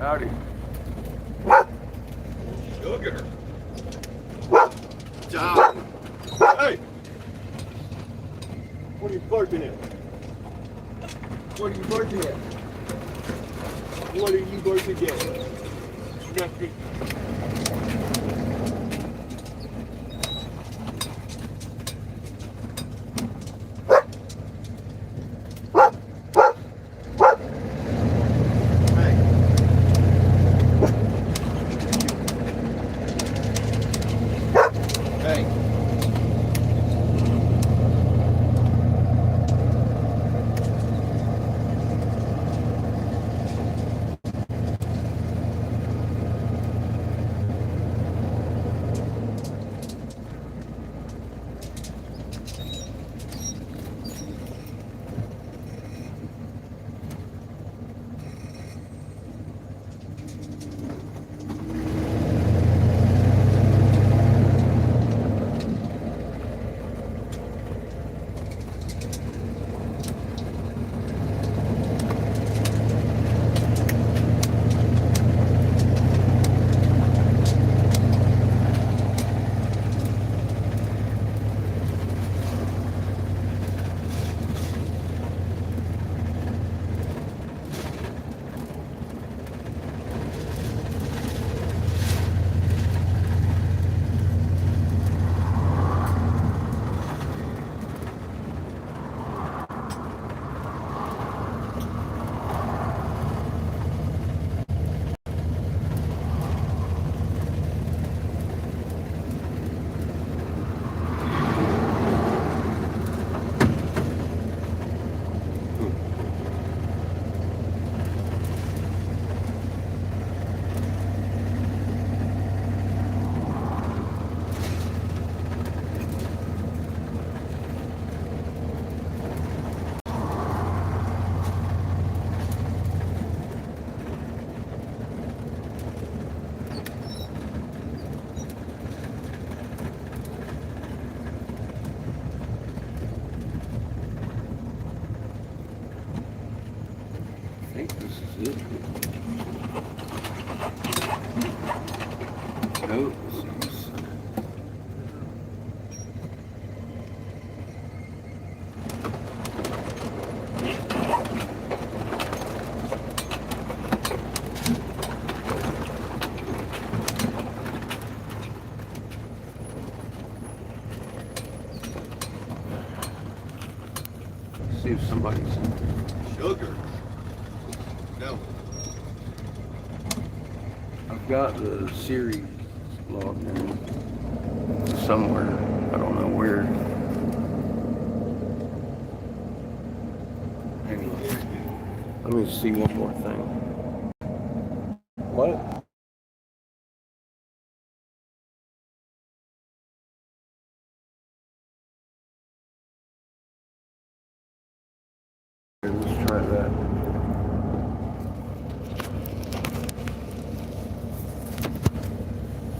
Howdy. Sugar. Down. Hey! What are you barking at? What are you barking at? What are you barking at? Nothing. I think this is it. No, this is... See if somebody's... Sugar. No. I've got the Siri logged in somewhere. I don't know where. Hang on. Let me see one more thing. What? Here, let's try that.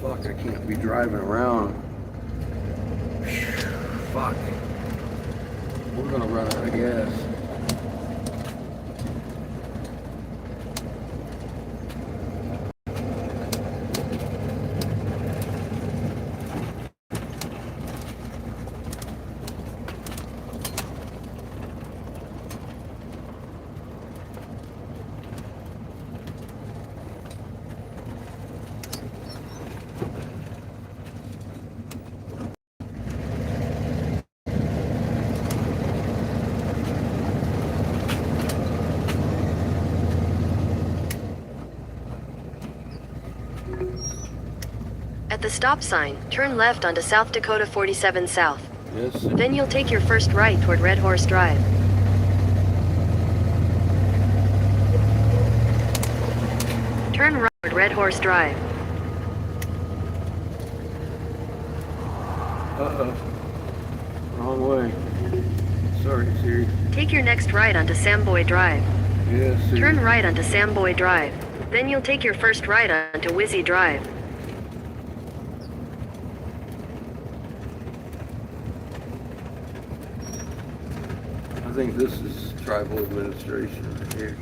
Fuck, I can't be driving around. Fuck. We're gonna run out of gas. At the stop sign, turn left onto South Dakota 47 South. Yes, sir. Then you'll take your first right toward Red Horse Drive. Turn right toward Red Horse Drive. Uh-oh. Wrong way. Sorry, Siri. Take your next right onto Samboy Drive. Yes, Siri. Turn right onto Samboy Drive. Then you'll take your first right onto Wizzy Drive. I think this is tribal administration right here.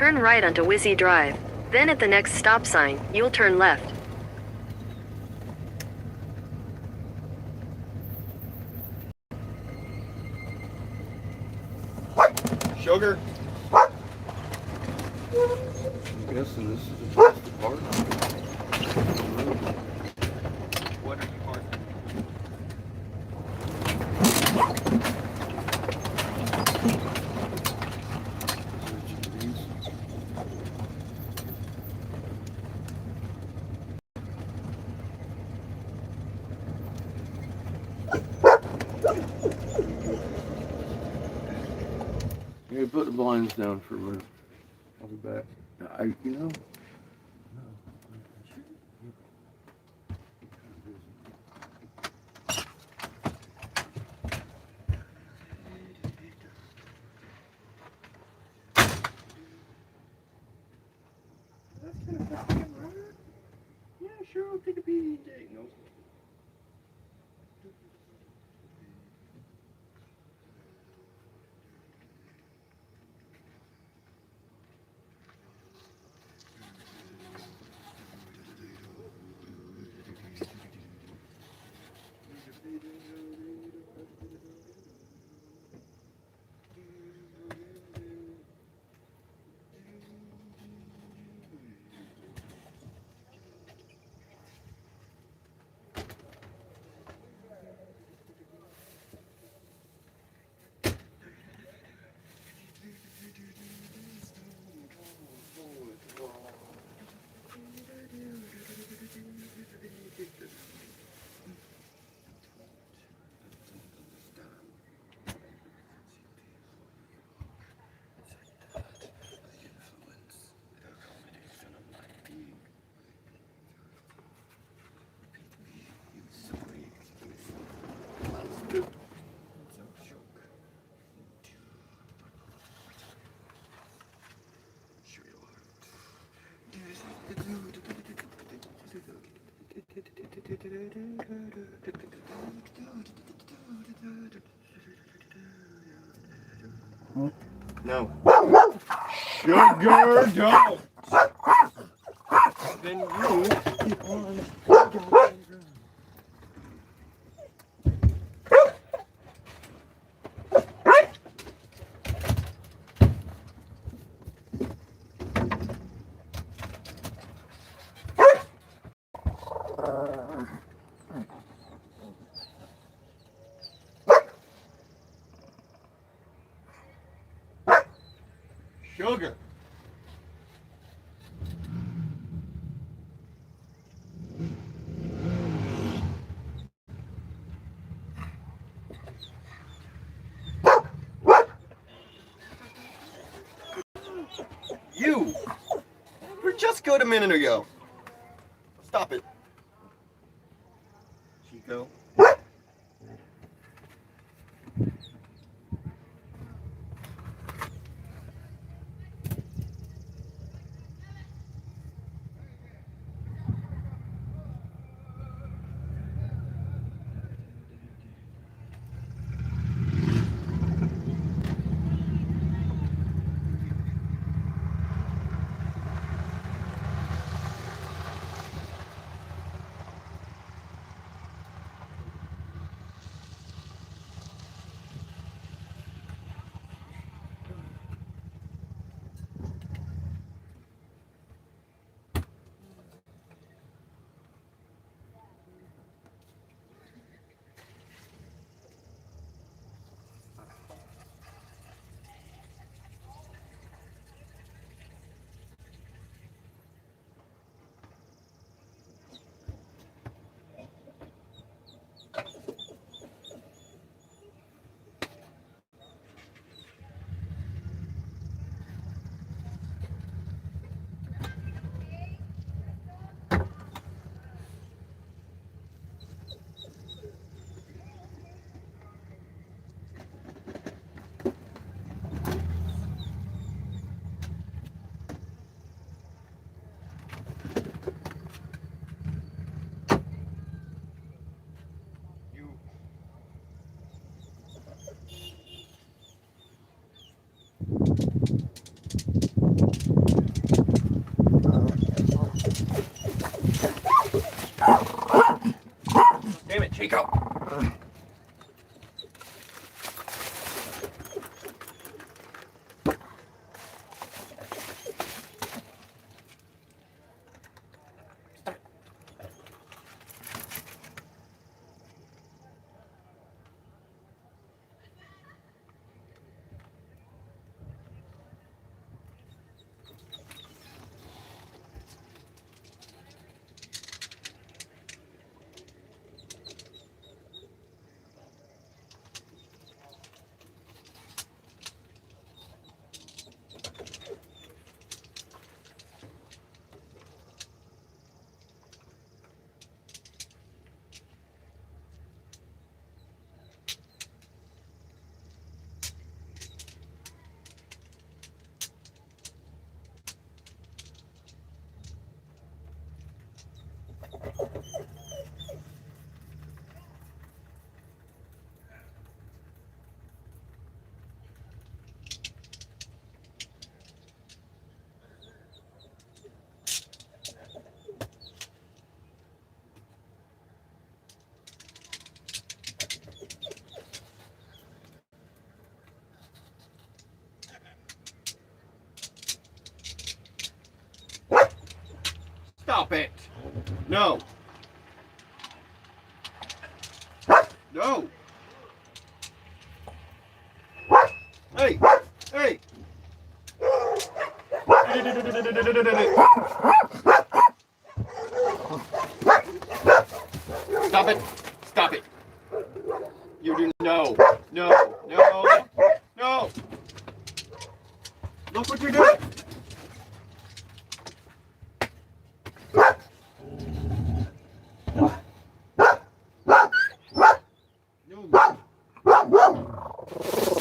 turn right onto Wizzy Drive. Then at the next stop sign, you'll turn left. Sugar. I'm guessing this is the place to park. What are you parking? Here, put the blinds down for a minute. I'll be back. You know. Yeah, sure, I'll take a PJ. No. No. Sugar, don't. Then you keep on. Sugar. You were just good a minute ago. Stop it. Chico. No. No. Hey. Hey. Stop it. Stop it. You do no. No. No. No. Look what you're doing.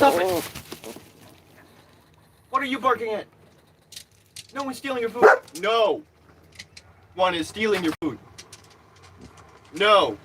Stop it! What are you barking at? No one's stealing your food. No! One is stealing your food. No!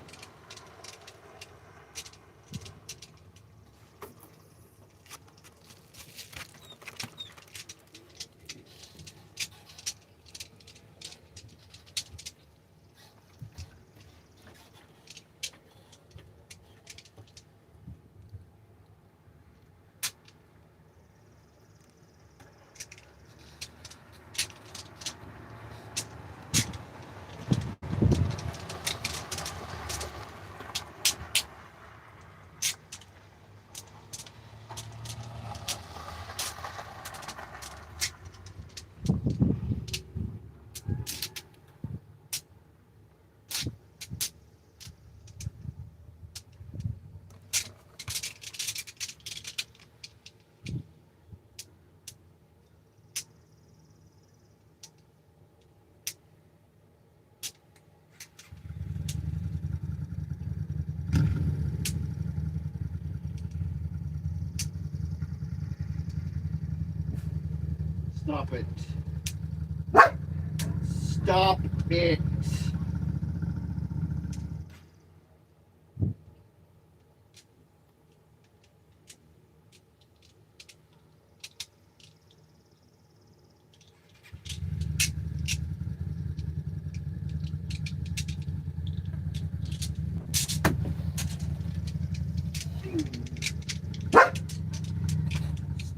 Stop it. Stop it.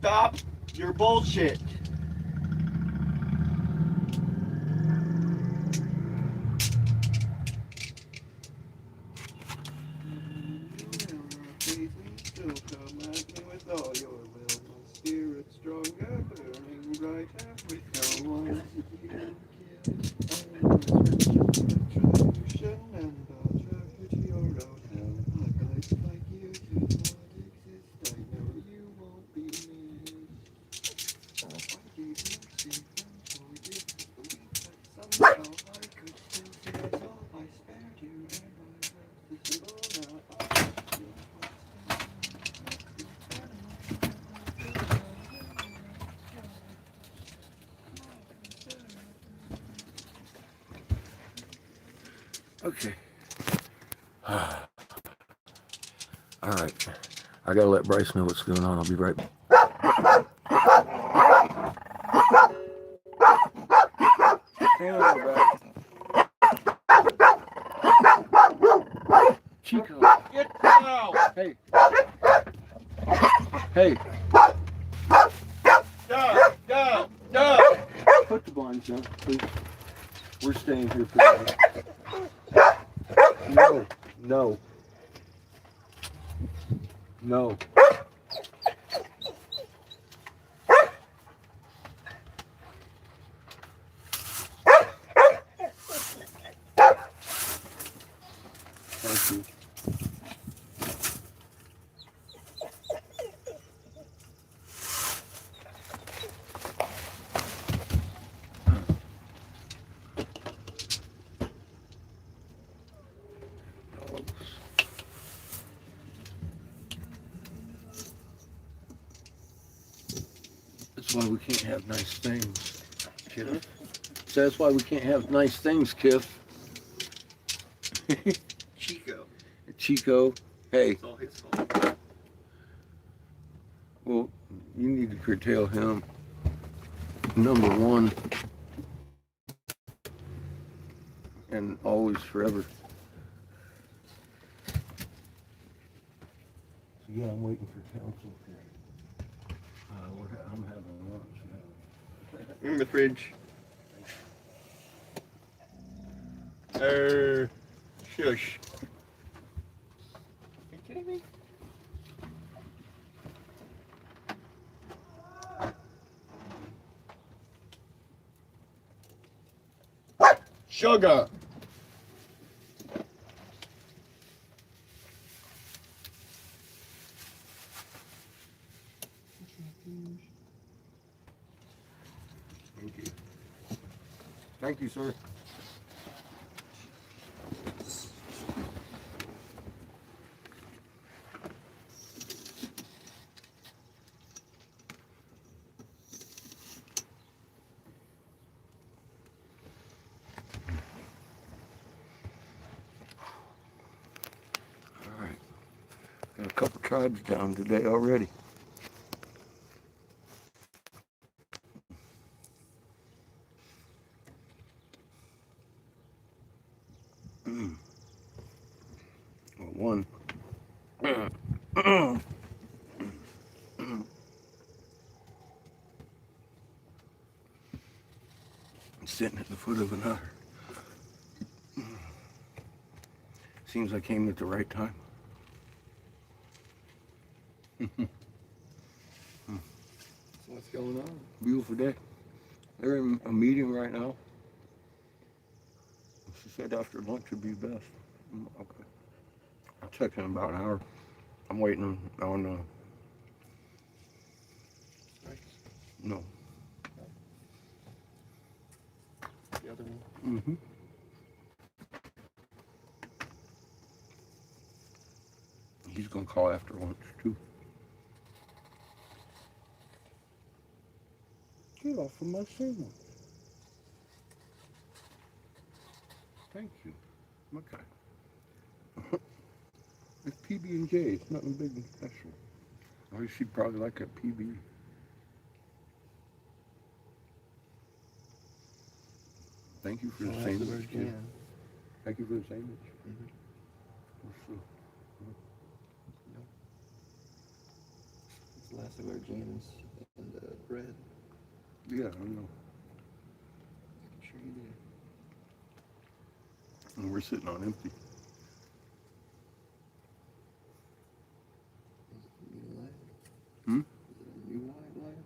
Stop your bullshit. Okay. All right. I gotta let Bryce know what's going on. I'll be right back. Chico. Get down. Hey. Hey. Down. Down. Down. Put the blinds down, please. We're staying here for the No. No. No. Thank you. That's why we can't have nice things, Kiff. So that's why we can't have nice things, Kiff. Chico. Chico, hey, It's all his fault. well, you need to curtail him. Number one. And always forever. So yeah, I'm waiting for council. I'm having lunch now. In the fridge. Shush. Are you kidding me? Sugar. Thank you. Thank you, sir. All right. Got a couple tribes down today already. Well, one. Sitting at the foot of another. Seems I came at the right time. So what's going on? Beautiful day. They're in a meeting right now. She said after lunch would be best. Okay. I'll check in about an hour. I'm waiting on Nice. no. The other one. Mm-hmm. He's gonna call after lunch too. Get off of my sandwich. Thank you. Okay. It's PB and J. It's nothing big and special. Or she'd probably like a PB. Thank you for the sandwich. Yeah. Thank you for the sandwich. Mm-hmm. Let's see. It's the last of our jams and bread. Yeah, I know. I'm sure you did. And we're sitting on empty. Is it a new light? Hmm? Is it a new light?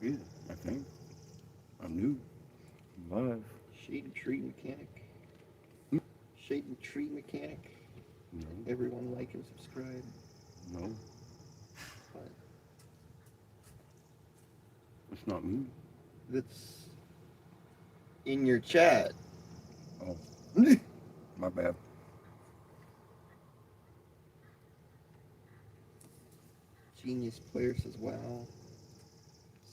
Yeah, I think. I'm new. I'm live. Shade and Tree Mechanic. Hmm? Shade and Tree Mechanic. No. Everyone like and subscribe. No. But It's not me. that's in your chat. Oh. My bad. Genius Player says, wow.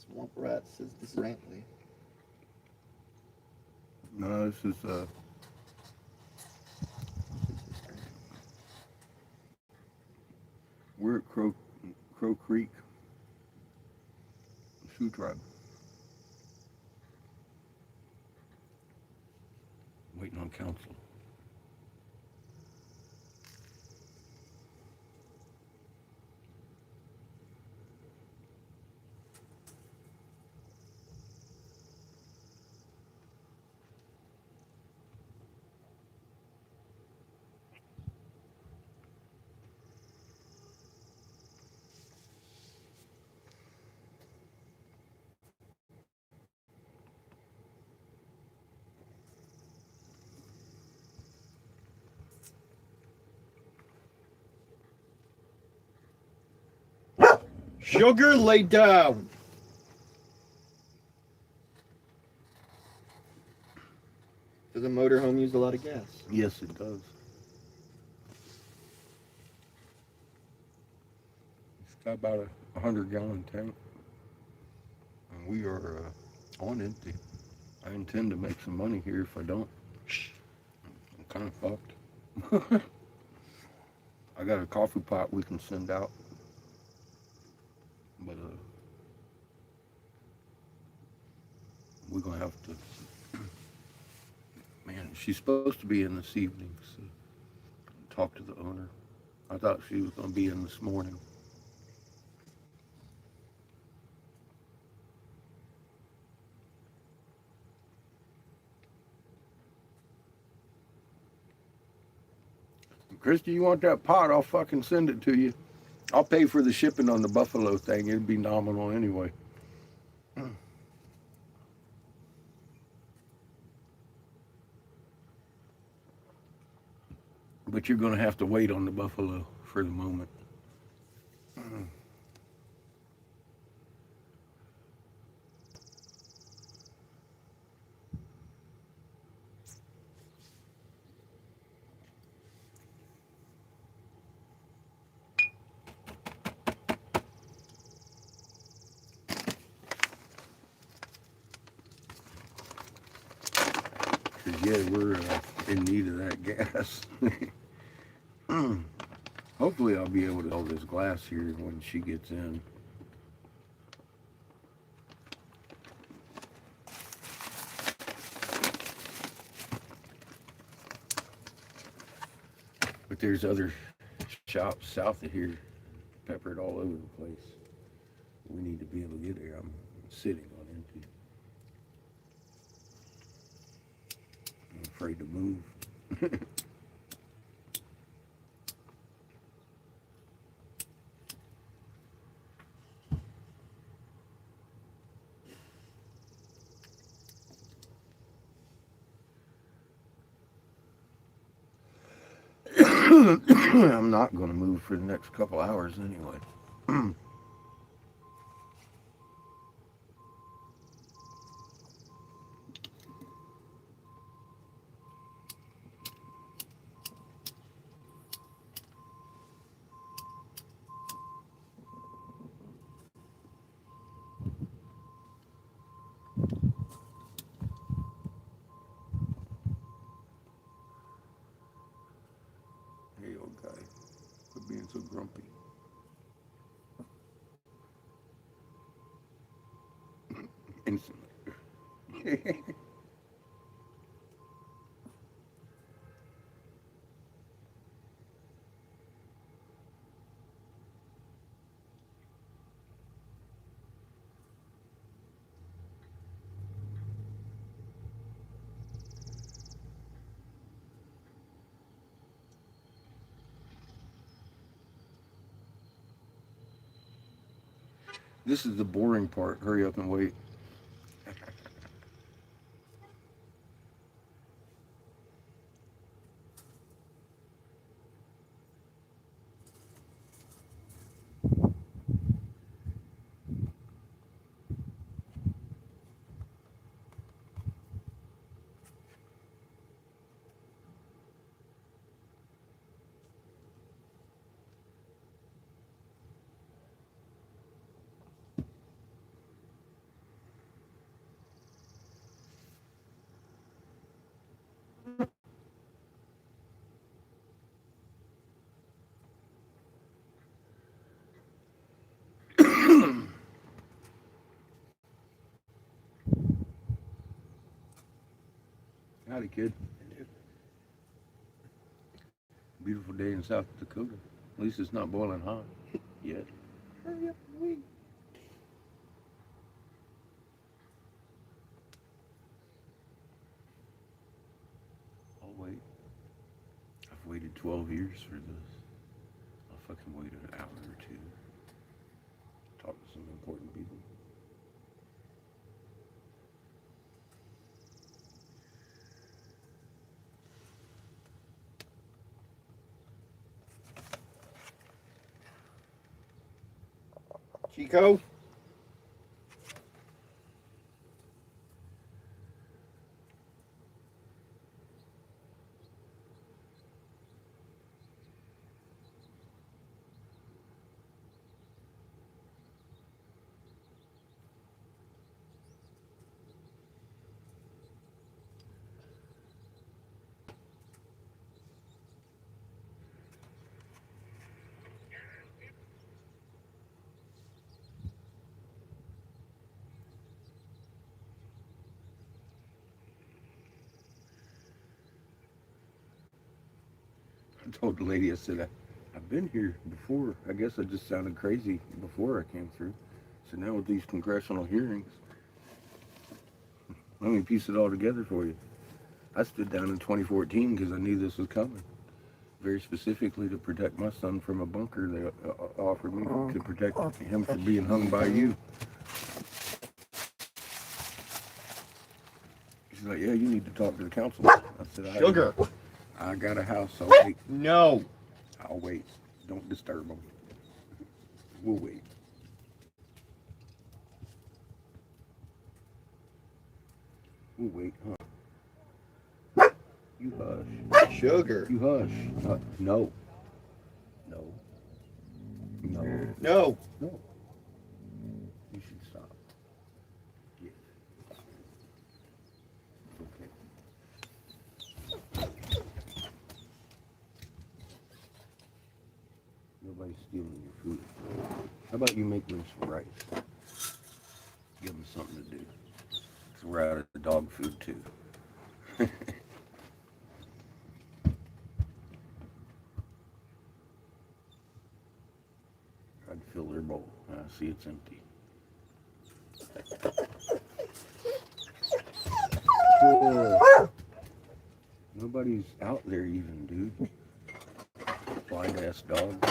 Swamp Rat says, this is Brantley. No, this is we're at Crow Creek. Sioux Tribe. Waiting on council. Sugar, lay down. Does a motorhome use a lot of gas? Yes, it does. It's got about a 100-gallon tank, and we are on empty. I intend to make some money here if I don't. I'm kind of fucked. I got a coffee pot we can send out, but we're gonna have to. Man, she's supposed to be in this evening, so talk to the owner. I thought she was gonna be in this morning. Christy, you want that pot? I'll fucking send it to you. I'll pay for the shipping on the buffalo thing. It'd be nominal anyway. But you're going to have to wait on the buffalo for the moment. Yeah, we're in need of that gas. Hopefully I'll be able to hold this glass here when she gets in. But there's other shops south of here peppered all over the place. We need to be able to get there. I'm sitting on empty. I'm afraid to move. I'm not going to move for the next couple hours anyway. Hey, old guy, quit being so grumpy. Instantly. This is the boring part. Hurry up and wait. Howdy, kid. Beautiful day in South Dakota. At least it's not boiling hot yet. Hurry up and wait. I'll wait. I've waited 12 years for this. I'll fucking wait an hour or two. Talk to some important people. Chico? I told the lady, I said, I've been here before. I guess I just sounded crazy before I came through. So now with these congressional hearings, let me piece it all together for you. I stood down in 2014 because I knew this was coming. very specifically to protect my son from a bunker. They offered me to protect him from being hung by you. She's like, yeah, you need to talk to the council. I said, Sugar. I got a house. I'll wait. No. I'll wait. Don't disturb them. We'll wait. We'll wait, huh? You hush. Sugar. You hush. No. No. No. No. No. You should stop. Yeah. Okay. Nobody's stealing your food. How about you make them some rice? Give them something to do. So we're out of the dog food too. I'd fill their bowl. I see it's empty. Nobody's out there even, dude. Blind ass dog.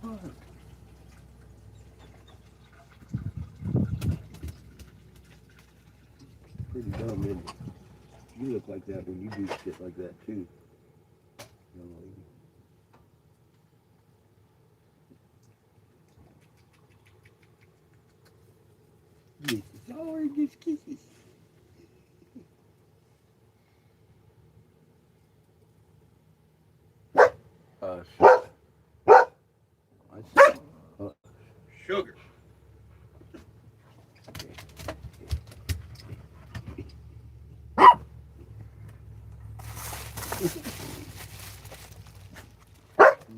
What? Pretty dumb, isn't it? You look like that when you do shit like that too, young lady. Yes, it's all right, just kisses. I see. Sugar.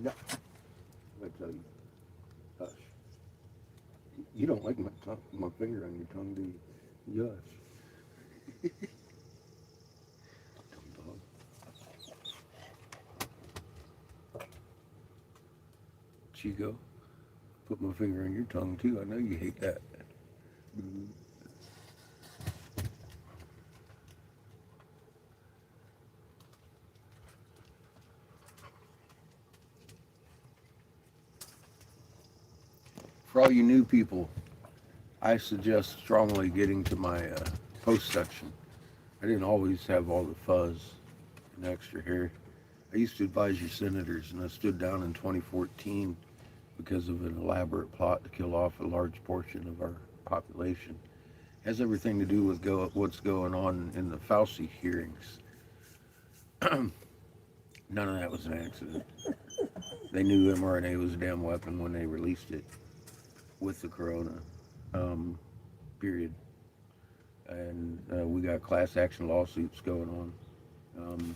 No. I tell you. Hush. You don't like my finger on your tongue, do you? Yes. Dumb dog. Chico, put my finger on your tongue too. I know you hate that. For all you new people, I suggest strongly getting to my post section. I didn't always have all the fuzz and extra hair. I used to advise your senators, and I stood down in 2014 because of an elaborate plot to kill off a large portion of our population. It has everything to do with what's going on in the Fauci hearings. None of that was an accident. They knew mRNA was a damn weapon when they released it with the corona, period. And we got class action lawsuits going on.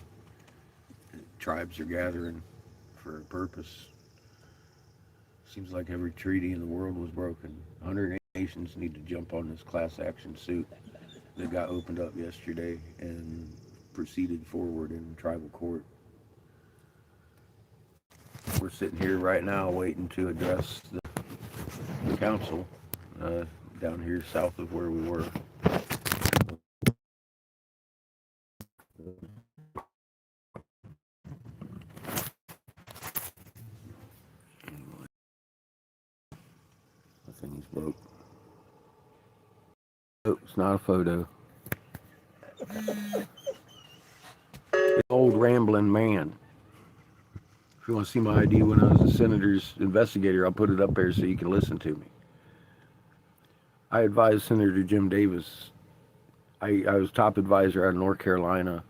Tribes are gathering for a purpose. Seems like every treaty in the world was broken. 108 nations need to jump on this class action suit that got opened up yesterday and proceeded forward in tribal court. We're sitting here right now waiting to address the council down here south of where we were. I think he's broke. Oh, it's not a photo. It's an old rambling man. If you want to see my ID when I was a senator's investigator, I'll put it up there so you can listen to me. I advised Senator Jim Davis. I was top advisor out of North Carolina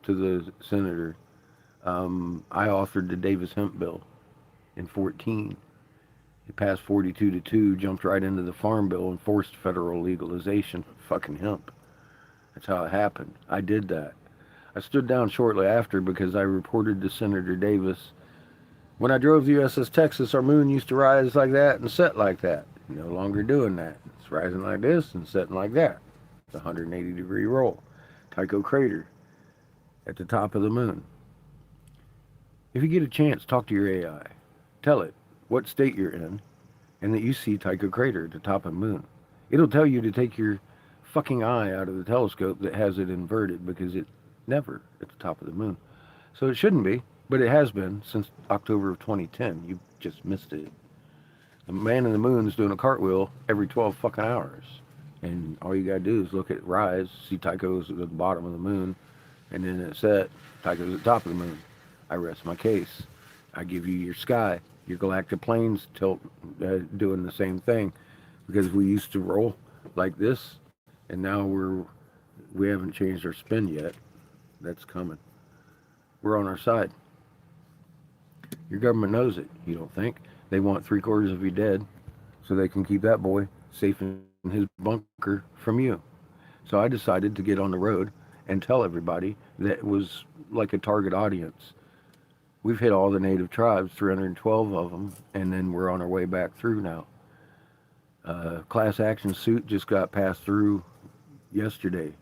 to the senator. I authored the Davis hemp bill in 14. It passed 42-2, jumped right into the farm bill and forced federal legalization of fucking hemp. That's how it happened. I did that. I stood down shortly after because I reported to Senator Davis, when I drove the USS Texas, our moon used to rise like that and set like that. No longer doing that. It's rising like this and setting like that. It's a 180-degree roll. Tycho crater at the top of the moon. If you get a chance, talk to your AI. Tell it what state you're in and that you see Tycho crater at the top of the moon. It'll tell you to take your fucking eye out of the telescope that has it inverted because it never at the top of the moon. So it shouldn't be, but it has been since October of 2010. You just missed it. The man in the moon is doing a cartwheel every 12 fucking hours. And all you gotta do is look at Rise, see Tycho's at the bottom of the moon, and then it's set, Tycho's at the top of the moon. I rest my case. I give you your sky. Your galactic planes tilt, doing the same thing. Because we used to roll like this, and now we haven't changed our spin yet. That's coming. We're on our side. Your government knows it, you don't think? They want 3/4 of you dead so they can keep that boy safe in his bunker from you. So I decided to get on the road and tell everybody that it was like a target audience. We've hit all the native tribes, 312 of them, and then we're on our way back through now. Class action suit just got passed through yesterday,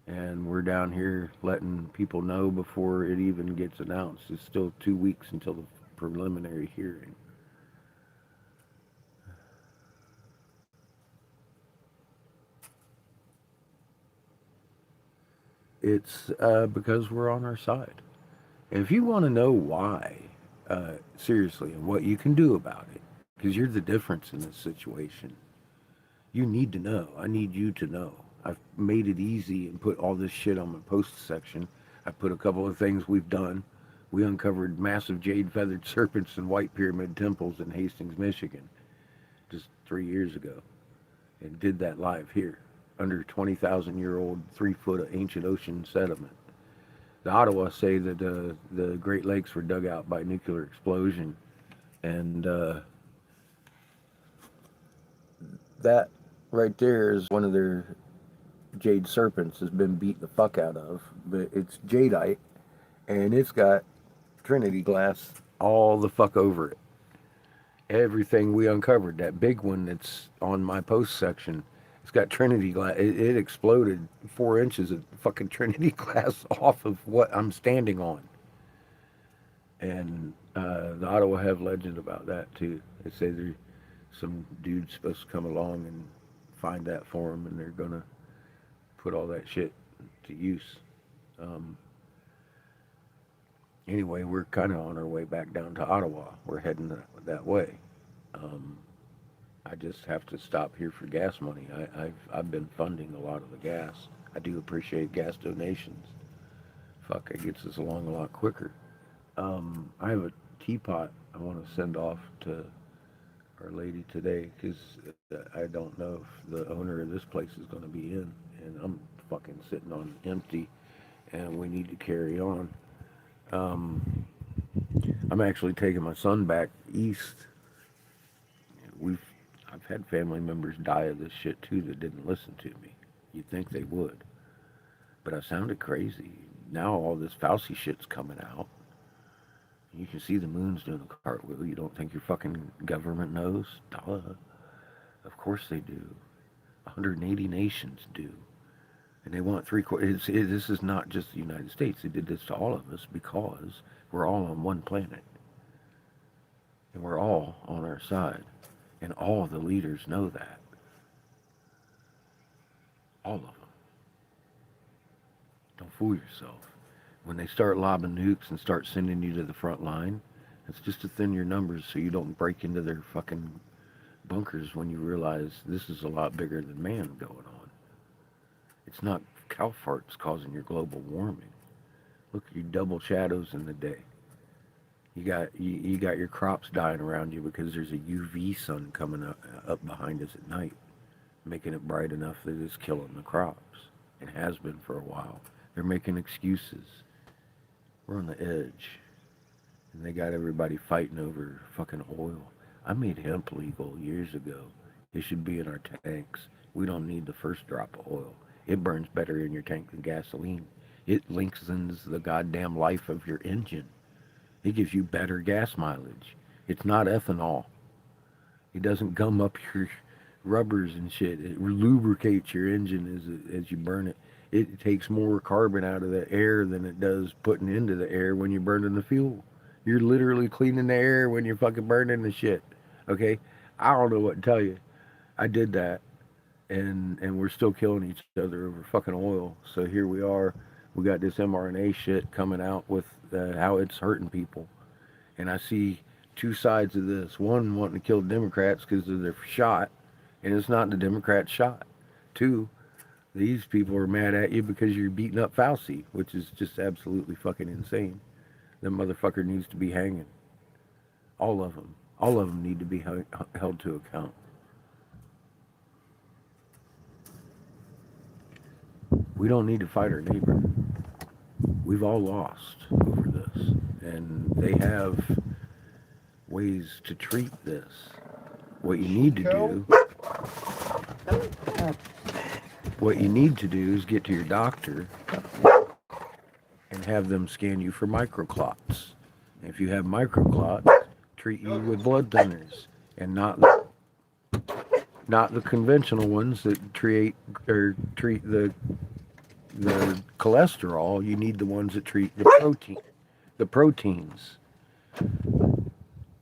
and we're down here letting people know before it even gets announced. It's still 2 weeks until the preliminary hearing. It's because we're on our side. And if you want to know why, seriously, and what you can do about it, because you're the difference in this situation, you need to know. I need you to know. I've made it easy and put all this shit on my post section. I put a couple of things we've done. We uncovered massive jade-feathered serpents and white pyramid temples in Hastings, Michigan, just 3 years ago, and did that live here, under 20,000-year-old 3-foot of ancient ocean sediment. The Ottawa say that the Great Lakes were dug out by nuclear explosion, and that right there is one of their jade serpents has been beat the fuck out of, but it's jadeite, and it's got Trinity glass all the fuck over it. Everything we uncovered, that big one that's on my post section, it's got Trinity glass. It exploded 4 inches of fucking Trinity glass off of what I'm standing on. And the Ottawa have legend about that too. They say there's some dude's supposed to come along and find that for them, and they're gonna put all that shit to use. Anyway, we're kind of on our way back down to Ottawa. We're heading that way. I just have to stop here for gas money. I've been funding a lot of the gas. I do appreciate gas donations. Fuck, it gets us along a lot quicker. I have a teapot I want to send off to Our Lady today, because I don't know if the owner of this place is going to be in, and I'm fucking sitting on empty, and we need to carry on. I'm actually taking my son back east. I've had family members die of this shit too that didn't listen to me. You'd think they would, but I sounded crazy. Now all this Fauci shit's coming out. You can see the moon's doing a cartwheel. You don't think your fucking government knows? Duh. Of course they do. 180 nations do. And they want 3/4. This is not just the United States. They did this to all of us because we're all on one planet. And we're all on our side. And all the leaders know that. All of them. Don't fool yourself. When they start lobbing nukes and start sending you to the front line, it's just to thin your numbers so you don't break into their fucking bunkers when you realize this is a lot bigger than man going on. It's not cow farts causing your global warming. Look at your double shadows in the day. You got your crops dying around you because there's a UV sun coming up behind us at night, making it bright enough that it's killing the crops. It has been for a while. They're making excuses. We're on the edge. And they got everybody fighting over fucking oil. I made hemp legal years ago. It should be in our tanks. We don't need the first drop of oil. It burns better in your tank than gasoline. It lengthens the goddamn life of your engine. It gives you better gas mileage. It's not ethanol. It doesn't gum up your rubbers and shit. It lubricates your engine as you burn it. It takes more carbon out of the air than it does putting into the air when you're burning the fuel. You're literally cleaning the air when you're fucking burning the shit. Okay? I don't know what to tell you. I did that. and we're still killing each other over fucking oil. So here we are. We got this mRNA shit coming out with how it's hurting people, and I see two sides of this. One wanting to kill Democrats because of their shot, and it's not the Democrats' shot. Two, these people are mad at you because you're beating up Fauci, which is just absolutely fucking insane. That motherfucker needs to be hanging. All of them. All of them need to be held to account. We don't need to fight our neighbor. We've all lost over this. And they have ways to treat this. What you need to do... What you need to do is get to your doctor and have them scan you for microclots. If you have microclots, treat you with blood thinners and not the conventional ones that treat the cholesterol. You need the ones that treat the proteins,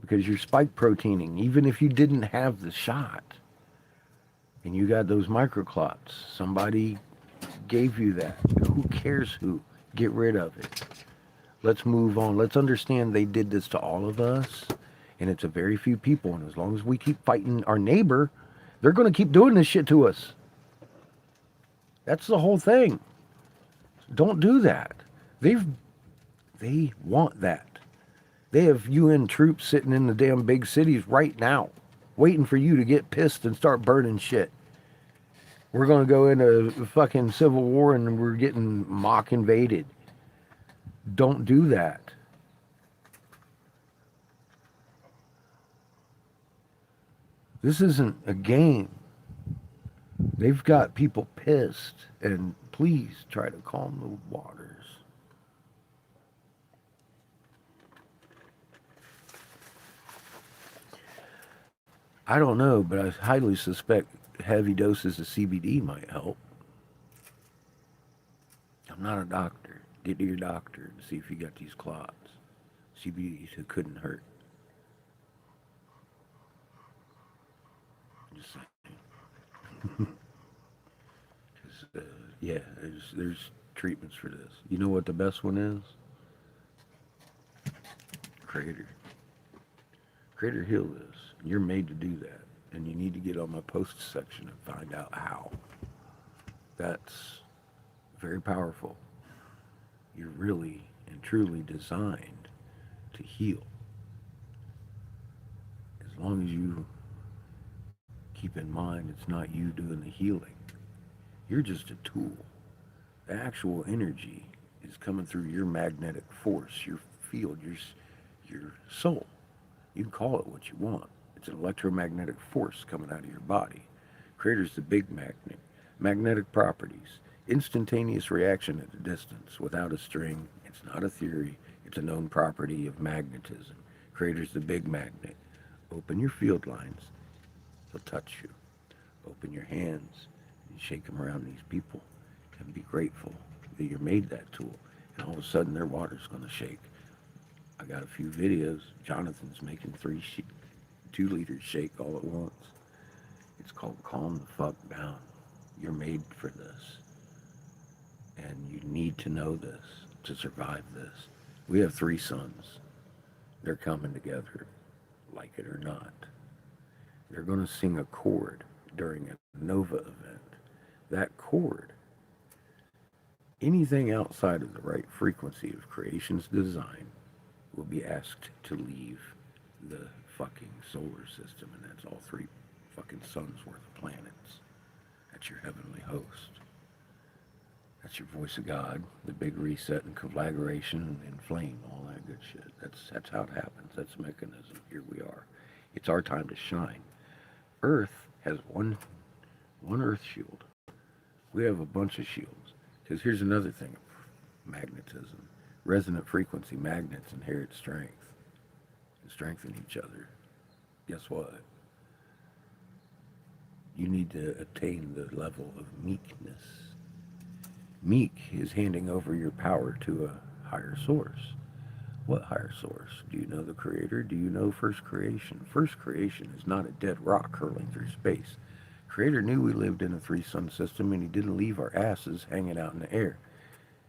because you're spike proteining. Even if you didn't have the shot and you got those microclots, somebody gave you that. Who cares who? Get rid of it. Let's move on. Let's understand they did this to all of us, and it's a very few people. And as long as we keep fighting our neighbor, they're going to keep doing this shit to us. That's the whole thing. Don't do that. They want that. They have UN troops sitting in the damn big cities right now, waiting for you to get pissed and start burning shit. We're going to go into a fucking civil war and we're getting mock invaded. Don't do that. This isn't a game. They've got people pissed, and please try to calm the waters. I don't know, but I highly suspect heavy doses of CBD might help. I'm not a doctor. Get to your doctor and see if you got these clots. CBD couldn't hurt. Just saying. Yeah, there's treatments for this. You know what the best one is? Crater. Crater heal this. You're made to do that. And you need to get on my post section and find out how. That's very powerful. You're really and truly designed to heal. As long as you keep in mind it's not you doing the healing. You're just a tool. The actual energy is coming through your magnetic force, your field, your soul. You can call it what you want. It's an electromagnetic force coming out of your body. Crater's the big magnet. Magnetic properties. Instantaneous reaction at a distance without a string. It's not a theory. It's a known property of magnetism. Crater's the big magnet. Open your field lines. They'll touch you. Open your hands and shake them around these people and be grateful that you're made that tool. And all of a sudden their water's going to shake. I got a few videos. Jonathan's making 2 liters shake all at once. It's called Calm the Fuck Down. You're made for this. And you need to know this to survive this. We have 3 sons. They're coming together, like it or not. They're going to sing a chord during a Nova event. That chord, anything outside of the right frequency of creation's design, will be asked to leave the fucking solar system, and that's all 3 fucking suns worth of planets. That's your heavenly host. That's your voice of God, the big reset and conflagration and flame, all that good shit. That's how it happens. That's the mechanism. Here we are. It's our time to shine. Earth has one Earth shield. We have a bunch of shields. Because here's another thing of magnetism. Resonant frequency magnets inherit strength and strengthen each other. Guess what? You need to attain the level of meekness. Meek is handing over your power to a higher source. What higher source? Do you know the Creator? Do you know first creation? First creation is not a dead rock hurling through space. Creator knew we lived in a three-sun system, and he didn't leave our asses hanging out in the air.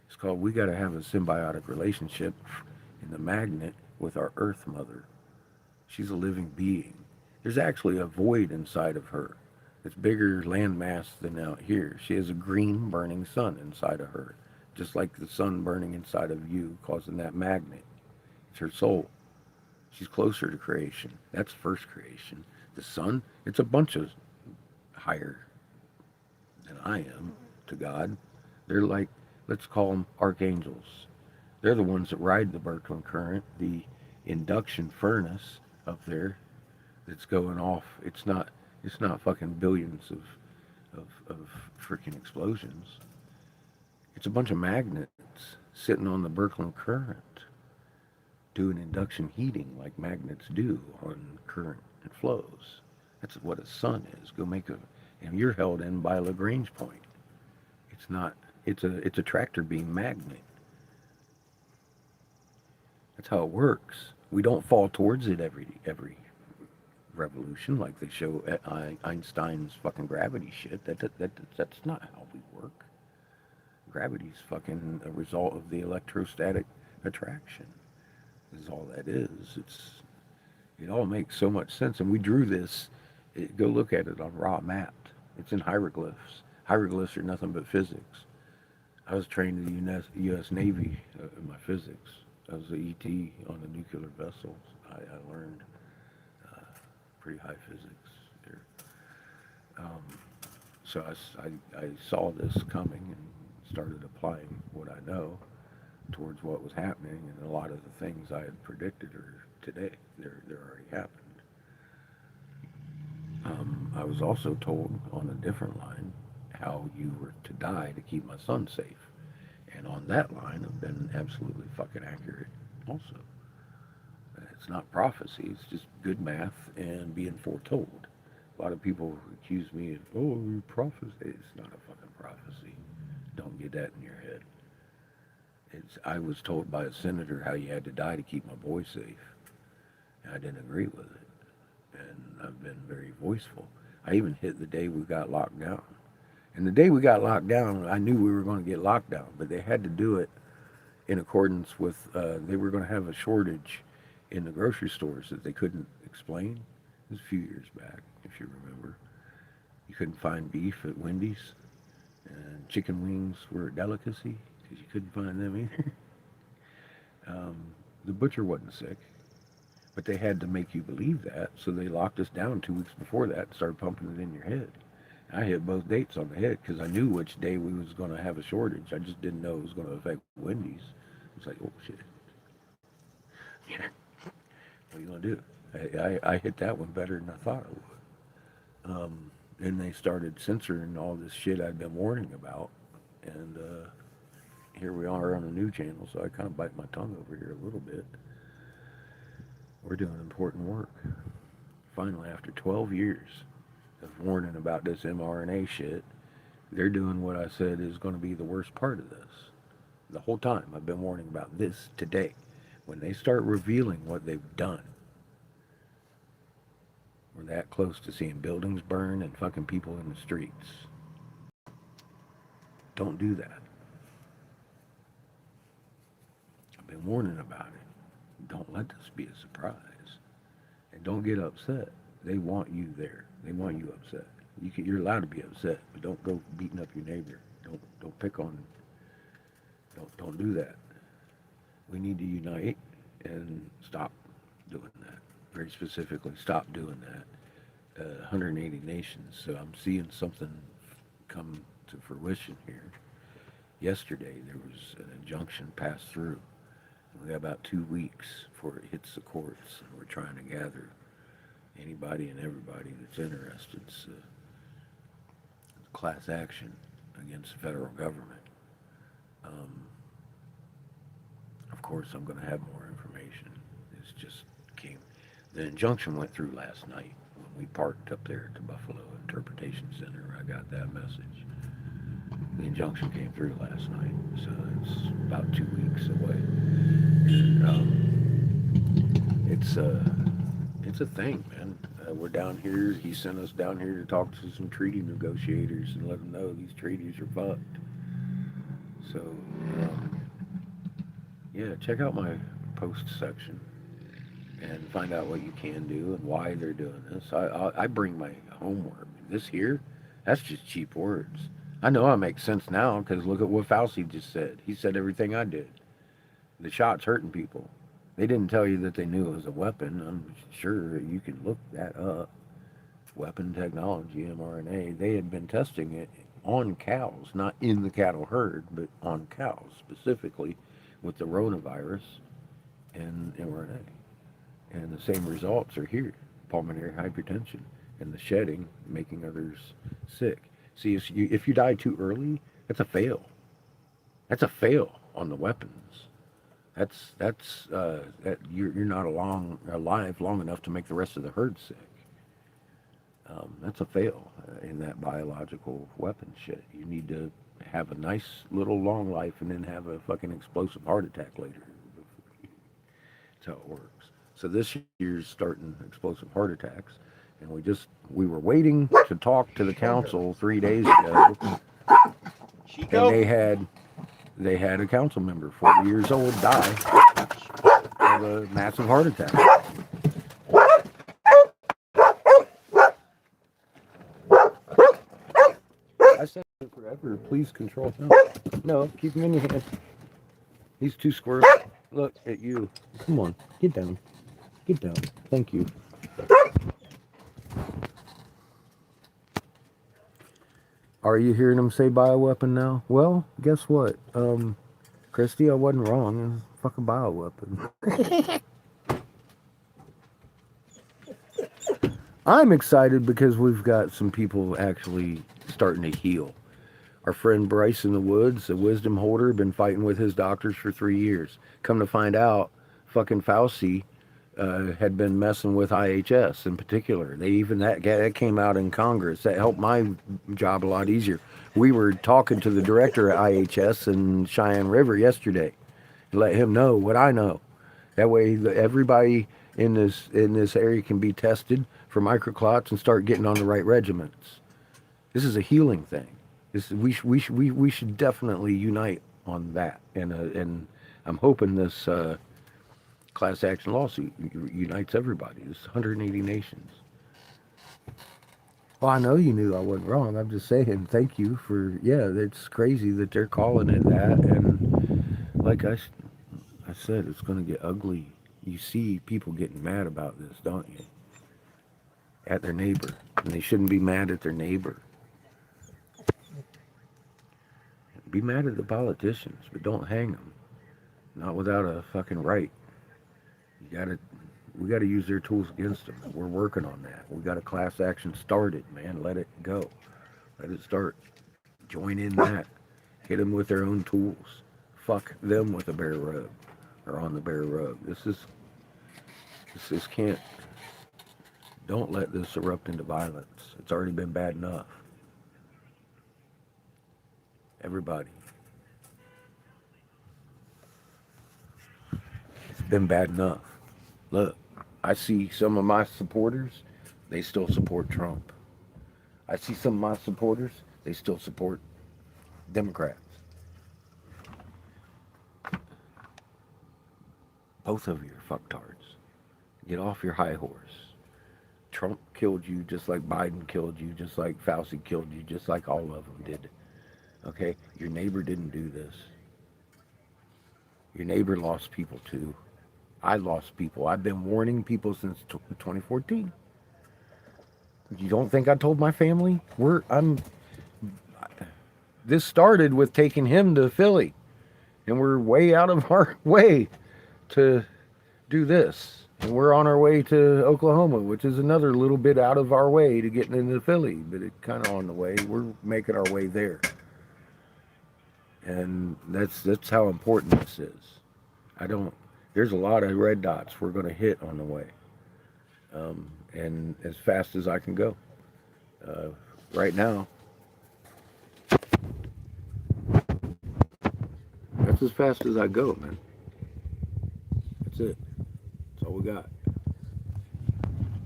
It's called we got to have a symbiotic relationship in the magnet with our Earth Mother. She's a living being. There's actually a void inside of her. It's bigger landmass than out here. She has a green burning sun inside of her, just like the sun burning inside of you, causing that magnet. It's her soul. She's closer to creation. That's first creation. The sun, it's a bunch of higher than I am to God. They're like, let's call them archangels. They're the ones that ride the Birkeland current, the induction furnace up there that's going off. It's not fucking billions of freaking explosions. It's a bunch of magnets sitting on the Birkeland current doing induction heating like magnets do on current and flows. That's what a sun is. And you're held in by a Lagrange point. It's a tractor beam magnet. That's how it works. We don't fall towards it every revolution like they show at Einstein's fucking gravity shit. That's not how we work. Gravity's fucking a result of the electrostatic attraction. Is all that is. It all makes so much sense. And we drew this. Go look at it on raw map. It's in hieroglyphs. Hieroglyphs are nothing but physics. I was trained in the U.S. Navy in my physics. I was an ET on a nuclear vessel. I learned pretty high physics there. So I saw this coming and started applying what I know towards what was happening, and a lot of the things I had predicted are today. They're already happened. I was also told on a different line how you were to die to keep my son safe. And on that line, I've been absolutely fucking accurate also. It's not prophecy, it's just good math and being foretold. A lot of people accuse me of, oh, prophecy. It's not a fucking prophecy. Don't get that in your head. I was told by a senator how you had to die to keep my boy safe. And I didn't agree with it. And I've been very voiceful. I even hit the day we got locked down. And the day we got locked down, I knew we were going to get locked down, but they had to do it in accordance with, they were going to have a shortage in the grocery stores that they couldn't explain. It was a few years back, if you remember. You couldn't find beef at Wendy's, and chicken wings were a delicacy because you couldn't find them either. The butcher wasn't sick, but they had to make you believe that, so they locked us down 2 weeks before that and started pumping it in your head. I hit both dates on the head because I knew which day we was going to have a shortage. I just didn't know it was going to affect Wendy's. It's like, oh shit. Yeah. What are you going to do? I hit that one better than I thought I would. Then they started censoring all this shit I'd been warning about. And here we are on a new channel, so I kind of bite my tongue over here a little bit. We're doing important work. Finally, after 12 years of warning about this mRNA shit, they're doing what I said is going to be the worst part of this. The whole time I've been warning about this today. When they start revealing what they've done, we're that close to seeing buildings burn and fucking people in the streets. Don't do that. I've been warning about it. Don't let this be a surprise. And don't get upset. They want you there. They want you upset. You're allowed to be upset, but don't go beating up your neighbor. Don't pick on. Don't do that. We need to unite and stop doing that. Very specifically, stop doing that. 180 nations. So I'm seeing something come to fruition here. Yesterday, there was an injunction passed through. We got about 2 weeks before it hits the courts, and we're trying to gather anybody and everybody that's interested. It's a class action against the federal government. Of course, I'm going to have more information. It's just came. The injunction went through last night when we parked up there at the Buffalo Interpretation Center. I got that message. The injunction came through last night, so it's about 2 weeks away. And, it's a thing, man. we're down here. He sent us down here to talk to some treaty negotiators and let them know these treaties are fucked. So, yeah, check out my post section and find out what you can do and why they're doing this. I bring my homework. This here, that's just cheap words. I know I make sense now because look at what Fauci just said. He said everything I did. The shot's hurting people. They didn't tell you that they knew it was a weapon. I'm sure you can look that up. Weapon technology, mRNA. They had been testing it on cows, not in the cattle herd, but on cows specifically with the coronavirus and mRNA. And the same results are here. Pulmonary hypertension and the shedding making others sick. See, if you die too early, that's a fail. That's a fail on the weapons. That's you're not alive long enough to make the rest of the herd sick. That's a fail in that biological weapon shit. You need to have a nice little long life and then have a fucking explosive heart attack later. That's how it works. So this year's starting explosive heart attacks, and we were waiting to talk to the council 3 days ago, and they had a council member, 40 years old, die of a massive heart attack. I said forever, please control him. No, keep him in your hand. He's too squirrely. Look at you. Come on, get down. Get down. Thank you. Are you hearing him say bioweapon now? Well, guess what? Christy, I wasn't wrong. It's a fucking bioweapon. I'm excited because we've got some people actually starting to heal. Our friend Bryce in the woods, a wisdom holder, been fighting with his doctors for 3 years. Come to find out, fucking Fauci had been messing with IHS in particular. That came out in Congress. That helped my job a lot easier. We were talking to the director at IHS in Cheyenne River yesterday to let him know what I know. That way, everybody in this area can be tested for microclots and start getting on the right regimens. This is a healing thing. We should definitely unite on that. And I'm hoping this class action lawsuit unites everybody. There's 180 nations. Well, I know you knew I wasn't wrong. I'm just saying thank you for, it's crazy that they're calling it that. And like I said, it's going to get ugly. You see people getting mad about this, don't you? At their neighbor. And they shouldn't be mad at their neighbor. Be mad at the politicians, but don't hang them. Not without a fucking right. We gotta use their tools against them. We're working on that. We got a class action started, man. Let it go. Let it start. Join in that. Hit them with their own tools. Fuck them with a bare rug. Or on the bare rug. This can't. Don't let this erupt into violence. It's already been bad enough. Everybody. It's been bad enough. Look, I see some of my supporters, they still support Trump. I see some of my supporters, they still support Democrats. Both of you are fucktards. Get off your high horse. Trump killed you just like Biden killed you, just like Fauci killed you, just like all of them did. Okay? Your neighbor didn't do this. Your neighbor lost people too. I lost people. I've been warning people since 2014. You don't think I told my family? This started with taking him to Philly. And we're way out of our way to do this. And we're on our way to Oklahoma, which is another little bit out of our way to getting into Philly. But it's kind of on the way. We're making our way there. And that's how important this is. There's a lot of red dots we're going to hit on the way. And as fast as I can go. Right now, that's as fast as I go, man. That's it. That's all we got.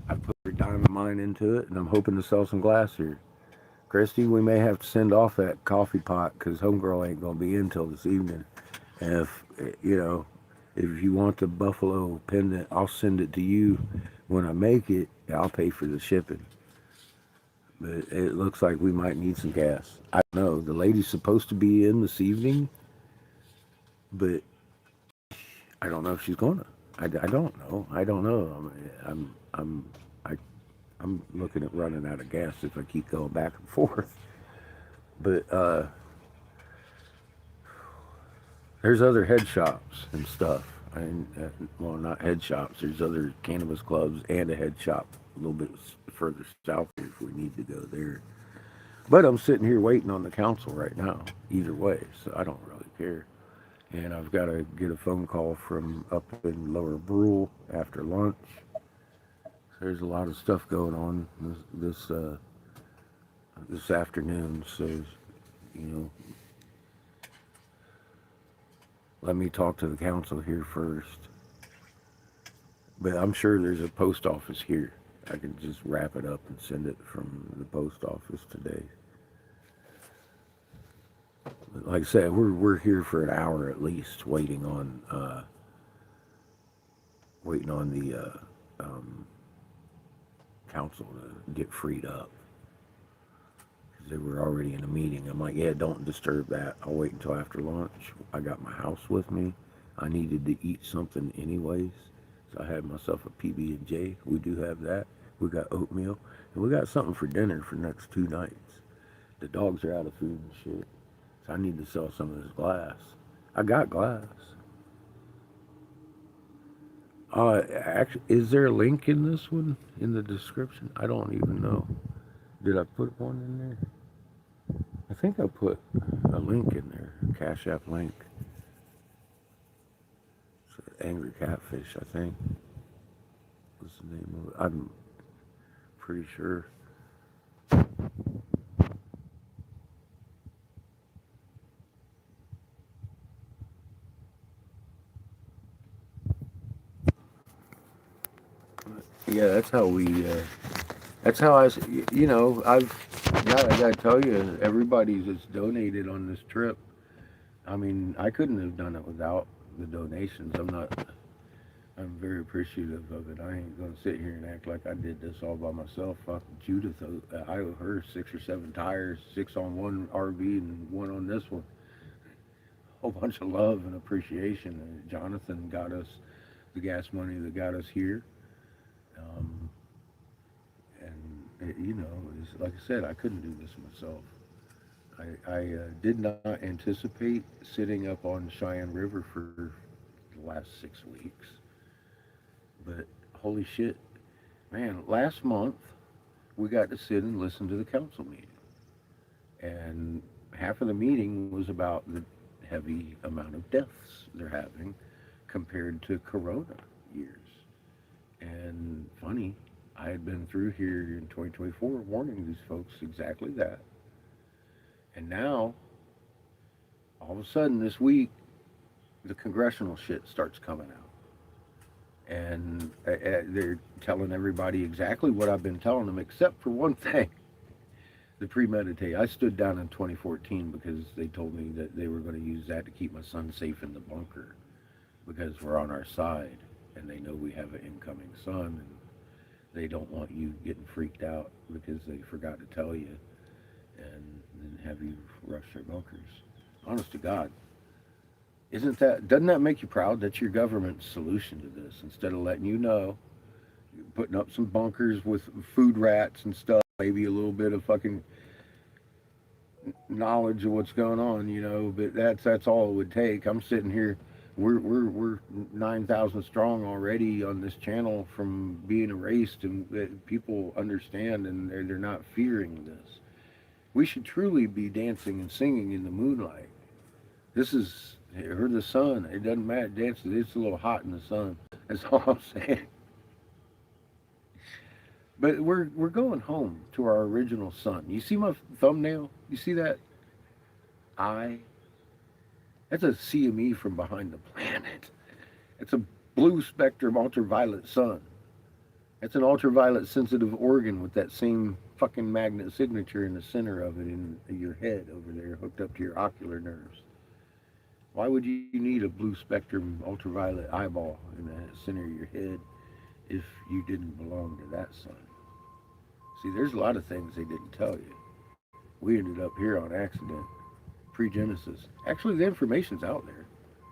I put diamond mine into it, and I'm hoping to sell some glass here. Christy, we may have to send off that coffee pot because homegirl ain't gonna be in till this evening. And if if you want the buffalo pendant, I'll send it to you when I make it. I'll pay for the shipping. But it looks like we might need some gas. I don't know. The lady's supposed to be in this evening, but I don't know if she's gonna. I don't know. I don't know. I'm looking at running out of gas if I keep going back and forth. But there's other head shops and stuff. Well, not head shops. There's other cannabis clubs and a head shop a little bit further south here if we need to go there. But I'm sitting here waiting on the council right now, either way, so I don't really care. And I've got to get a phone call from up in Lower Brule after lunch. There's a lot of stuff going on this afternoon, so let me talk to the council here first. But I'm sure there's a post office here. I can just wrap it up and send it from the post office today. But like I said, we're here for an hour at least, waiting on the council to get freed up. Because they were already in a meeting. I'm like, yeah, don't disturb that. I'll wait until after lunch. I got my house with me. I needed to eat something anyways. So I had myself a PB&J. We do have that. We got oatmeal. And we got something for dinner for next 2 nights. The dogs are out of food and shit. So I need to sell some of this glass. I got glass. Actually, is there a link in this one, in the description? I don't even know. Did I put one in there? I think I put a link in there, a Cash App link. It's Angry Catfish, I think. What's the name of it? I'm pretty sure. Yeah, that's how I gotta tell you, everybody that's donated on this trip, I mean, I couldn't have done it without the donations. I'm very appreciative of it. I ain't gonna sit here and act like I did this all by myself. Fuck Judith, I owe her 6 or 7 tires, 6 on one RV and 1 on this one. Whole bunch of love and appreciation. And Jonathan got us the gas money that got us here. It's, like I said, I couldn't do this myself. I did not anticipate sitting up on Cheyenne River for the last 6 weeks. But holy shit, man, last month we got to sit and listen to the council meeting. And half of the meeting was about the heavy amount of deaths they're having compared to Corona years. And funny, I had been through here in 2024 warning these folks exactly that. And now, all of a sudden this week, the congressional shit starts coming out. And they're telling everybody exactly what I've been telling them, except for one thing, the premeditate. I stood down in 2014 because they told me that they were going to use that to keep my son safe in the bunker because we're on our side and they know we have an incoming son and they don't want you getting freaked out because they forgot to tell you and then have you rush their bunkers. Honest to God. Doesn't that make you proud? That's your government's solution to this. Instead of letting you know, putting up some bunkers with food rats and stuff, maybe a little bit of fucking knowledge of what's going on, but that's all it would take. I'm sitting here, we're 9,000 strong already on this channel from being erased, and people understand and they're not fearing this. We should truly be dancing and singing in the moonlight. This is or the sun. It doesn't matter. Dancing. It's a little hot in the sun. That's all I'm saying. But we're going home to our original sun. You see my thumbnail? You see that eye? That's a CME from behind the planet. It's a blue spectrum ultraviolet sun. It's an ultraviolet sensitive organ with that same fucking magnet signature in the center of it in your head over there, hooked up to your ocular nerves. Why would you need a blue spectrum ultraviolet eyeball in the center of your head if you didn't belong to that sun? See, there's a lot of things they didn't tell you. We ended up here on accident, pre-Genesis. Actually, the information's out there.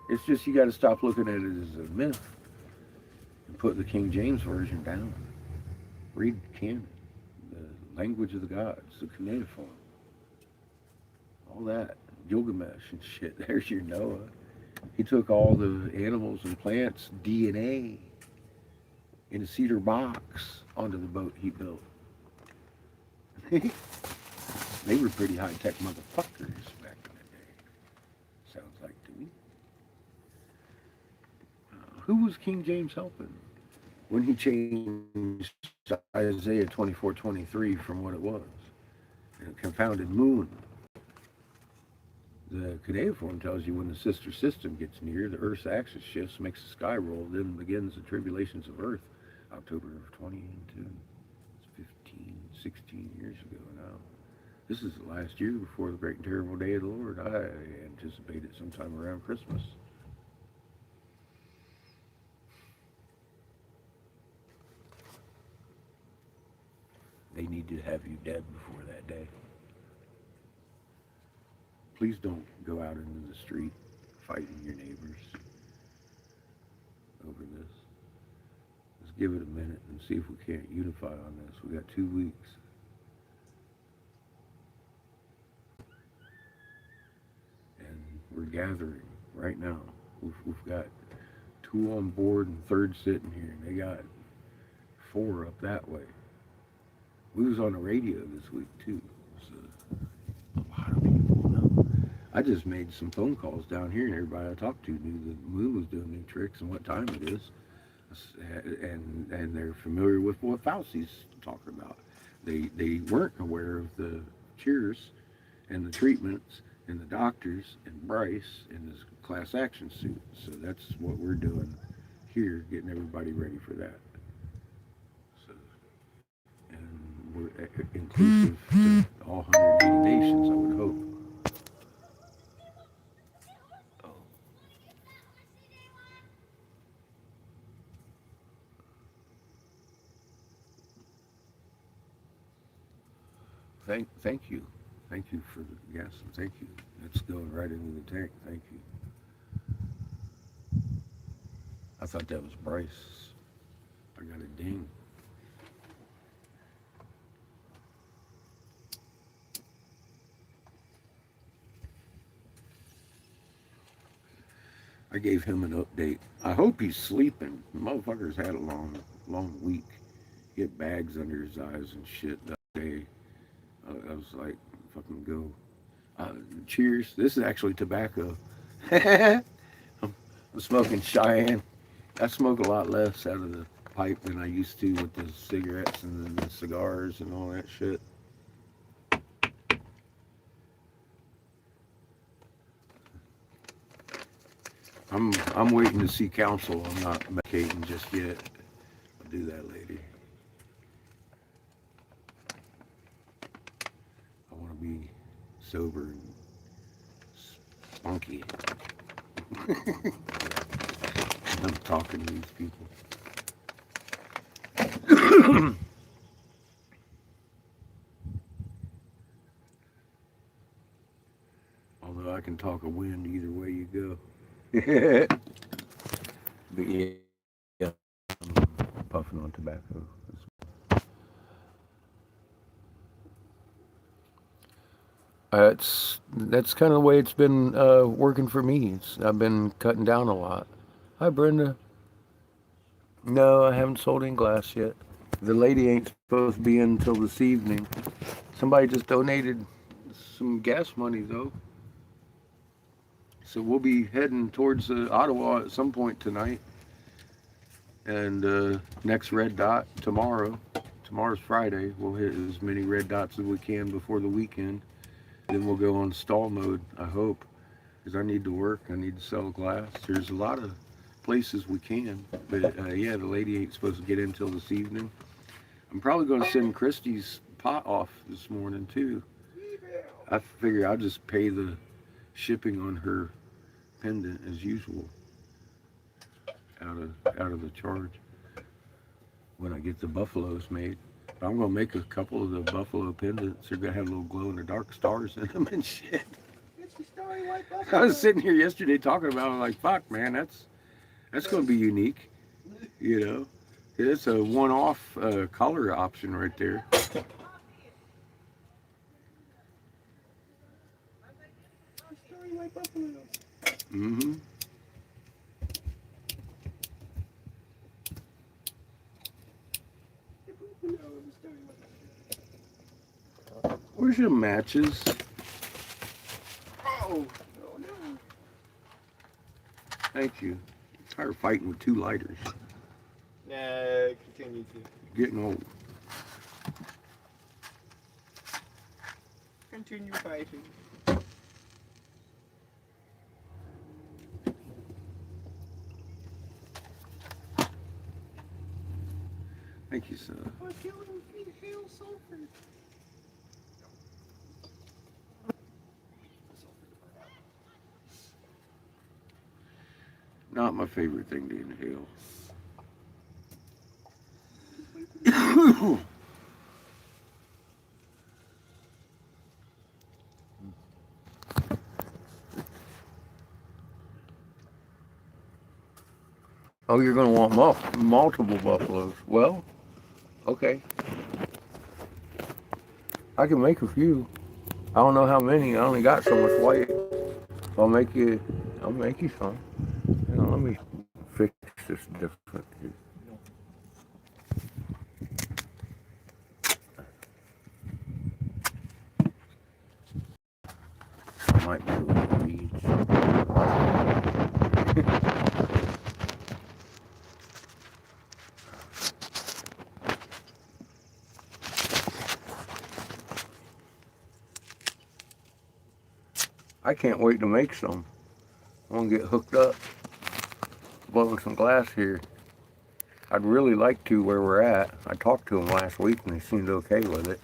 It's just you got to stop looking at it as a myth and put the King James Version down. Read canon, the language of the gods, the cuneiform, all that, Gilgamesh and shit. There's your Noah. He took all the animals and plants' DNA in a cedar box onto the boat he built. They were pretty high-tech motherfuckers back in the day. Sounds like to me. Who was King James helping when he changed Isaiah 24:23 from what it was? And a confounded moon. The cuneiform tells you when the sister system gets near, the Earth's axis shifts, makes the sky roll, then begins the tribulations of Earth. October of 22. It's 15, 16 years ago now. This is the last year before the great and terrible day of the Lord. I anticipate it sometime around Christmas. They need to have you dead before that day. Please don't go out into the street fighting your neighbors over this. Let's give it a minute and see if we can't unify on this. We got 2 weeks. And we're gathering right now. We've got 2 on board and 3rd sitting here. And they got 4 up that way. We was on the radio this week too. So a lot of people know. I just made some phone calls down here, and everybody I talked to knew the moon was doing new tricks and what time it is, and they're familiar with what Fauci's talking about. They weren't aware of the cures and the treatments and the doctors and Bryce and his class action suit. So that's what we're doing here, getting everybody ready for that. We're inclusive to all 180 nations, I would hope. Oh. Thank you. Thank you for the gas. Thank you. It's going right into the tank. Thank you. I thought that was Bryce. I got a ding. I gave him an update. I hope he's sleeping. The motherfucker's had a long week. He had bags under his eyes and shit that day. I was like, fucking go. Cheers. This is actually tobacco. I'm smoking Cheyenne. I smoke a lot less out of the pipe than I used to with the cigarettes and the cigars and all that shit. I'm waiting to see counsel. I'm not medicating just yet. I'll do that later. I want to be sober and spunky. I'm talking to these people. Although I can talk a wind either way you go. But yeah, I'm puffing on tobacco. That's kind of the way it's been working for me. I've been cutting down a lot. Hi, Brenda. No, I haven't sold any glass yet. The lady ain't supposed to be in until this evening. Somebody just donated some gas money though. So we'll be heading towards Ottawa at some point tonight. And next red dot tomorrow. Tomorrow's Friday. We'll hit as many red dots as we can before the weekend. Then we'll go on stall mode, I hope. Because I need to work. I need to sell glass. There's a lot of places we can. But yeah, the lady ain't supposed to get in till this evening. I'm probably going to send Christy's pot off this morning too. I figure I'll just pay the shipping on her pendant as usual out of the charge when I get the buffaloes made. But I'm gonna make a couple of the buffalo pendants. They're gonna have little glow in the dark stars in them and shit. It's the starry white I buffalo. was sitting here yesterday talking about it, I'm like, fuck man, that's gonna be unique, you know. It's a one-off color option right there. Starry white buffalo. Mm-hmm. Where's your matches? Oh, no, no. Thank you. I'm tired of fighting with 2 lighters. Nah, continue to. Getting old. Continue fighting. Thank you, sir. Oh, killing me, hail sulfur. Not my favorite thing to inhale. Oh, you're going to want multiple buffaloes. Well, okay. I can make a few. I don't know how many. I only got so much white. I'll make you some. You know, let me fix this different here. I might be able to reach. I can't wait to make some. I'm gonna get hooked up, blowing some glass here. I'd really like to where we're at. I talked to them last week and they seemed okay with it.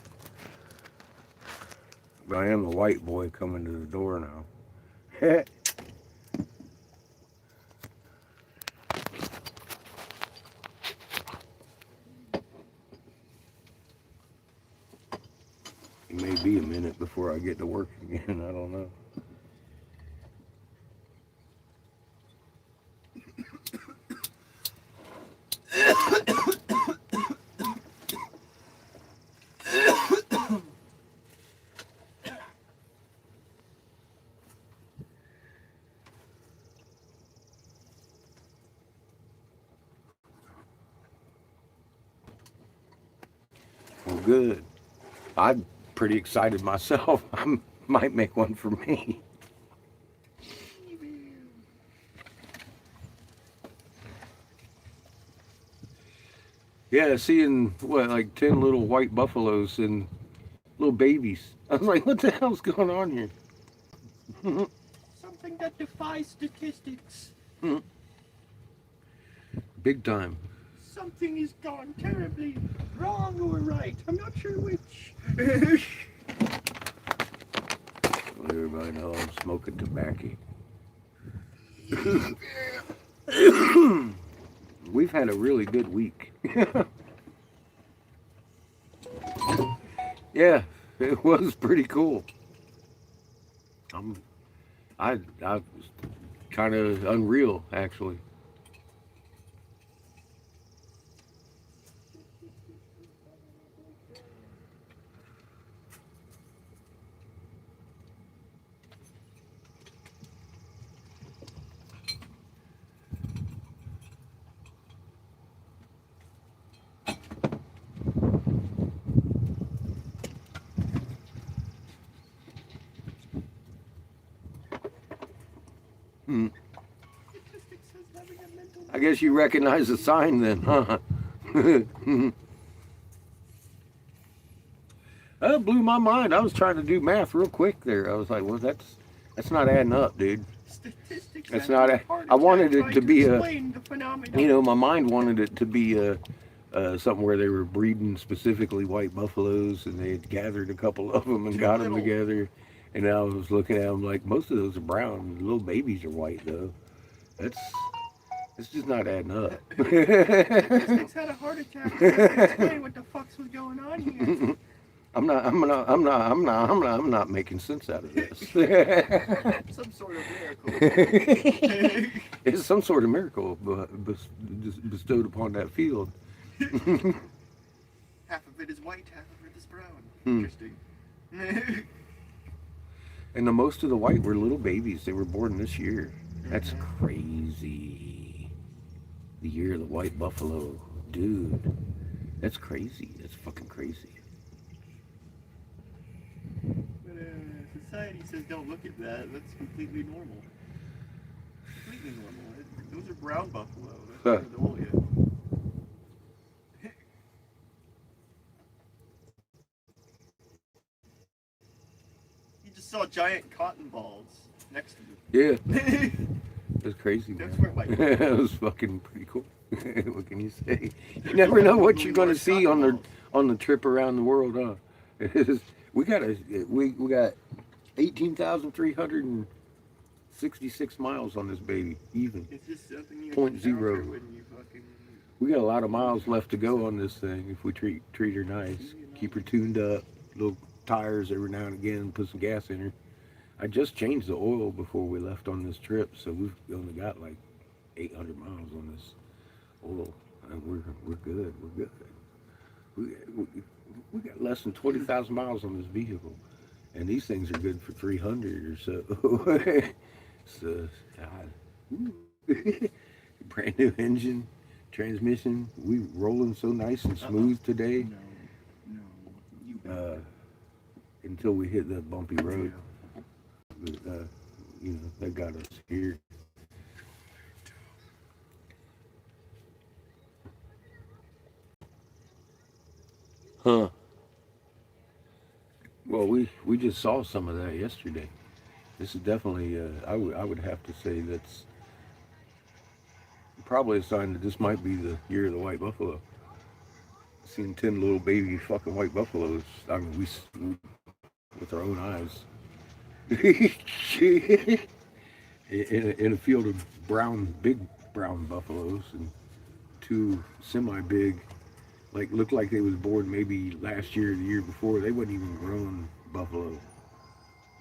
But I am the white boy coming to the door now. It may be a minute before I get to work again. I don't know. Well, good. I'm pretty excited myself. I might make one for me. Yeah, seeing what, like 10 little white buffaloes and little babies. I was like, what the hell's going on here? Something that defies statistics. Big time. Something is gone terribly wrong or right. I'm not sure which. Let everybody know I'm smoking tobacco. We've had a really good week. Yeah, it was pretty cool. I was kind of unreal, actually. I guess you recognize the sign then, huh? That blew my mind. I was trying to do math real quick there. I was like, well, that's not adding up, dude. Statistics. It's not I wanted it to be a, the phenomenon. you know, my mind wanted it to be a something where they were breeding specifically white buffaloes, and they had gathered a couple of them and got them together. And I was looking at them like, most of those are brown. The little babies are white though. It's just not adding up. This thing's had a heart attack. I can't explain what the fuck's was going on here. I'm not making sense out of this. Some sort of miracle. It's some sort of miracle bestowed upon that field. Half of it is white, half of it is brown. Hmm. Interesting. And the most of the white were little babies. They were born this year. That's crazy. The year of the white buffalo. Dude, that's crazy. That's fucking crazy. But society says don't look at that. That's completely normal. Completely normal. Those are brown buffalo. That's not old yet. You just saw giant cotton balls next to you. Yeah. That's crazy, man. That's where my That was fucking pretty cool. What can you say? You never know what you're gonna see on the trip around the world, huh? we got 18,366 miles on this baby, even. It's just something you 0.0. encounter when you fucking. We got a lot of miles left to go on this thing if we treat her nice. Keep her tuned up, little tires every now and again, put some gas in her. I just changed the oil before we left on this trip, so we've only got like 800 miles on this oil, and we're good. We're good. We got less than 20,000 miles on this vehicle, and these things are good for 300 or so. So, God. Brand new engine, transmission. We rolling so nice and smooth today. No. You. Until we hit the bumpy road. But, you know, they got us here. Huh. Well, we just saw some of that yesterday. This is definitely, I would have to say that's probably a sign that this might be the year of the white buffalo. Seen 10 little baby fucking white buffaloes. I mean, we with our own eyes. in a field of big brown buffaloes, and 2 semi-big, like looked like they was born maybe last year or the year before. They wasn't even grown buffalo,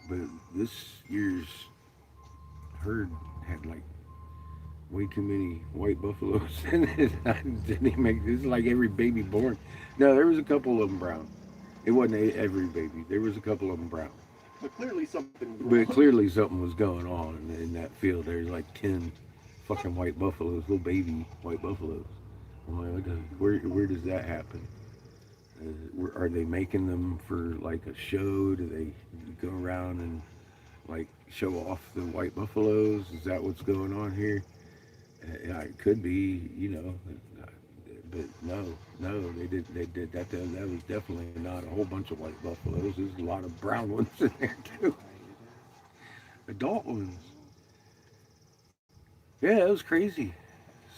but this year's herd had like way too many white buffaloes in it. I didn't even make this is like every baby born. No, there was a couple of them brown. It wasn't every baby. There was a couple of them brown. But clearly something was wrong. But clearly something was going on in that field. There's like 10 fucking white buffaloes, little baby white buffaloes. I'm like, where does that happen? Are they making them for like a show? Do they go around and like show off the white buffaloes? Is that what's going on here? It could be, you know, but no, they did that. That was definitely not a whole bunch of white buffaloes. There's a lot of brown ones in there too. Adult ones. Yeah, it was crazy.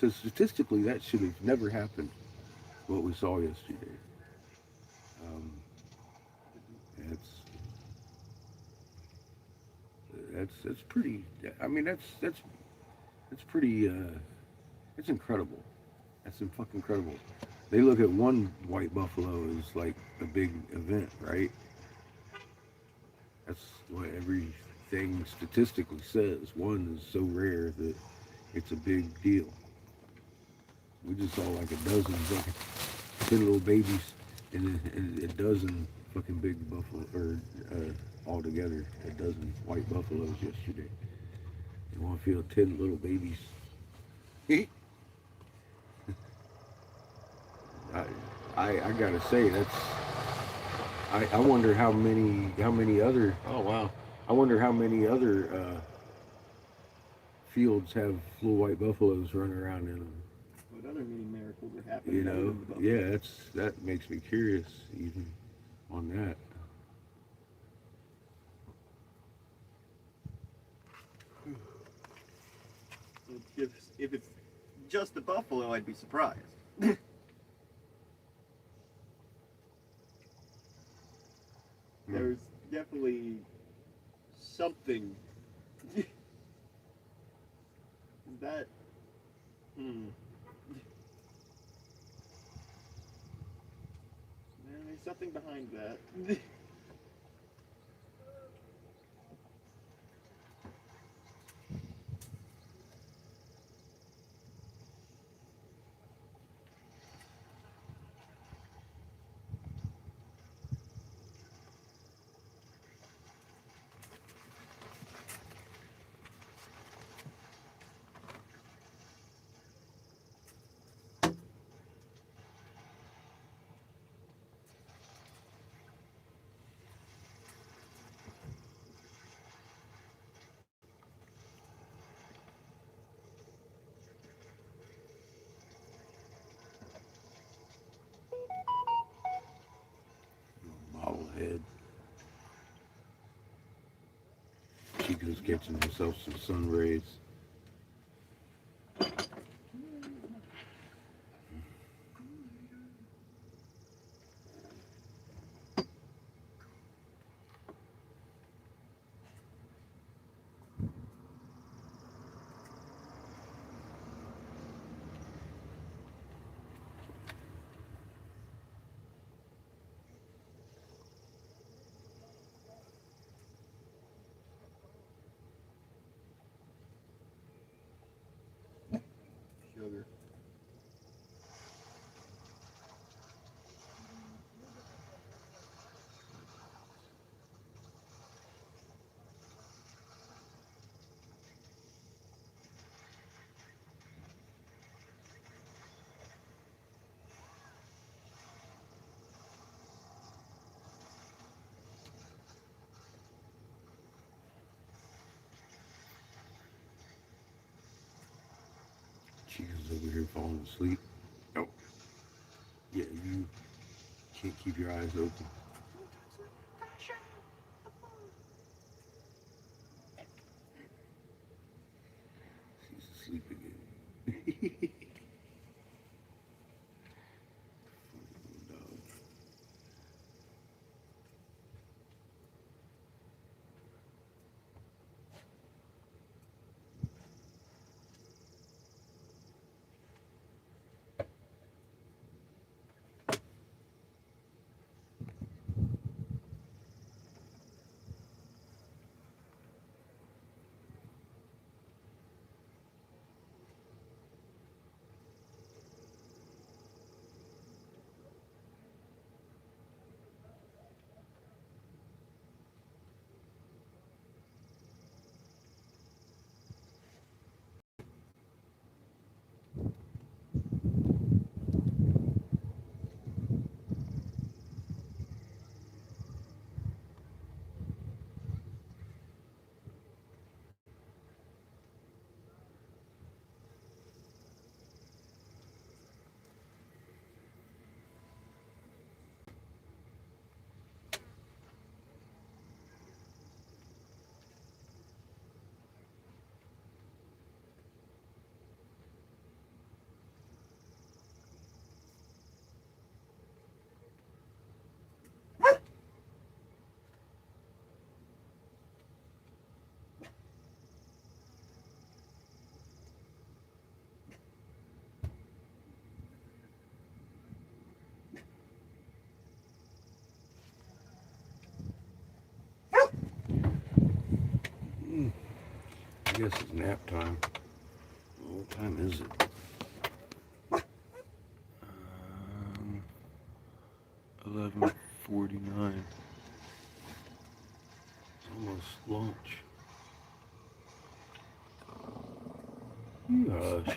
So statistically, that should have never happened. What we saw yesterday. That's pretty. I mean, that's pretty. It's incredible. That's fucking incredible. They look at one white buffalo as like a big event, right? That's what everything statistically says. One is so rare that it's a big deal. We just saw like a dozen fucking 10 little babies and a dozen fucking big buffalo, or altogether a dozen white buffaloes yesterday. You want to feel 10 little babies? I gotta say that's. I wonder how many other. Oh wow! I wonder how many other fields have little white buffaloes running around in them. What other mini miracles are happening? You know, yeah, that makes me curious even on that. If it's just a buffalo, I'd be surprised. thing. Is that? Man, there's something behind that. Bobblehead. Chico's catching himself some sun rays. Sugar. Chico's over here falling asleep. Oh, yeah, you can't keep your eyes open. She's asleep again. Dog. I guess it's nap time. What time is it? 11:49. It's almost lunch. Gosh.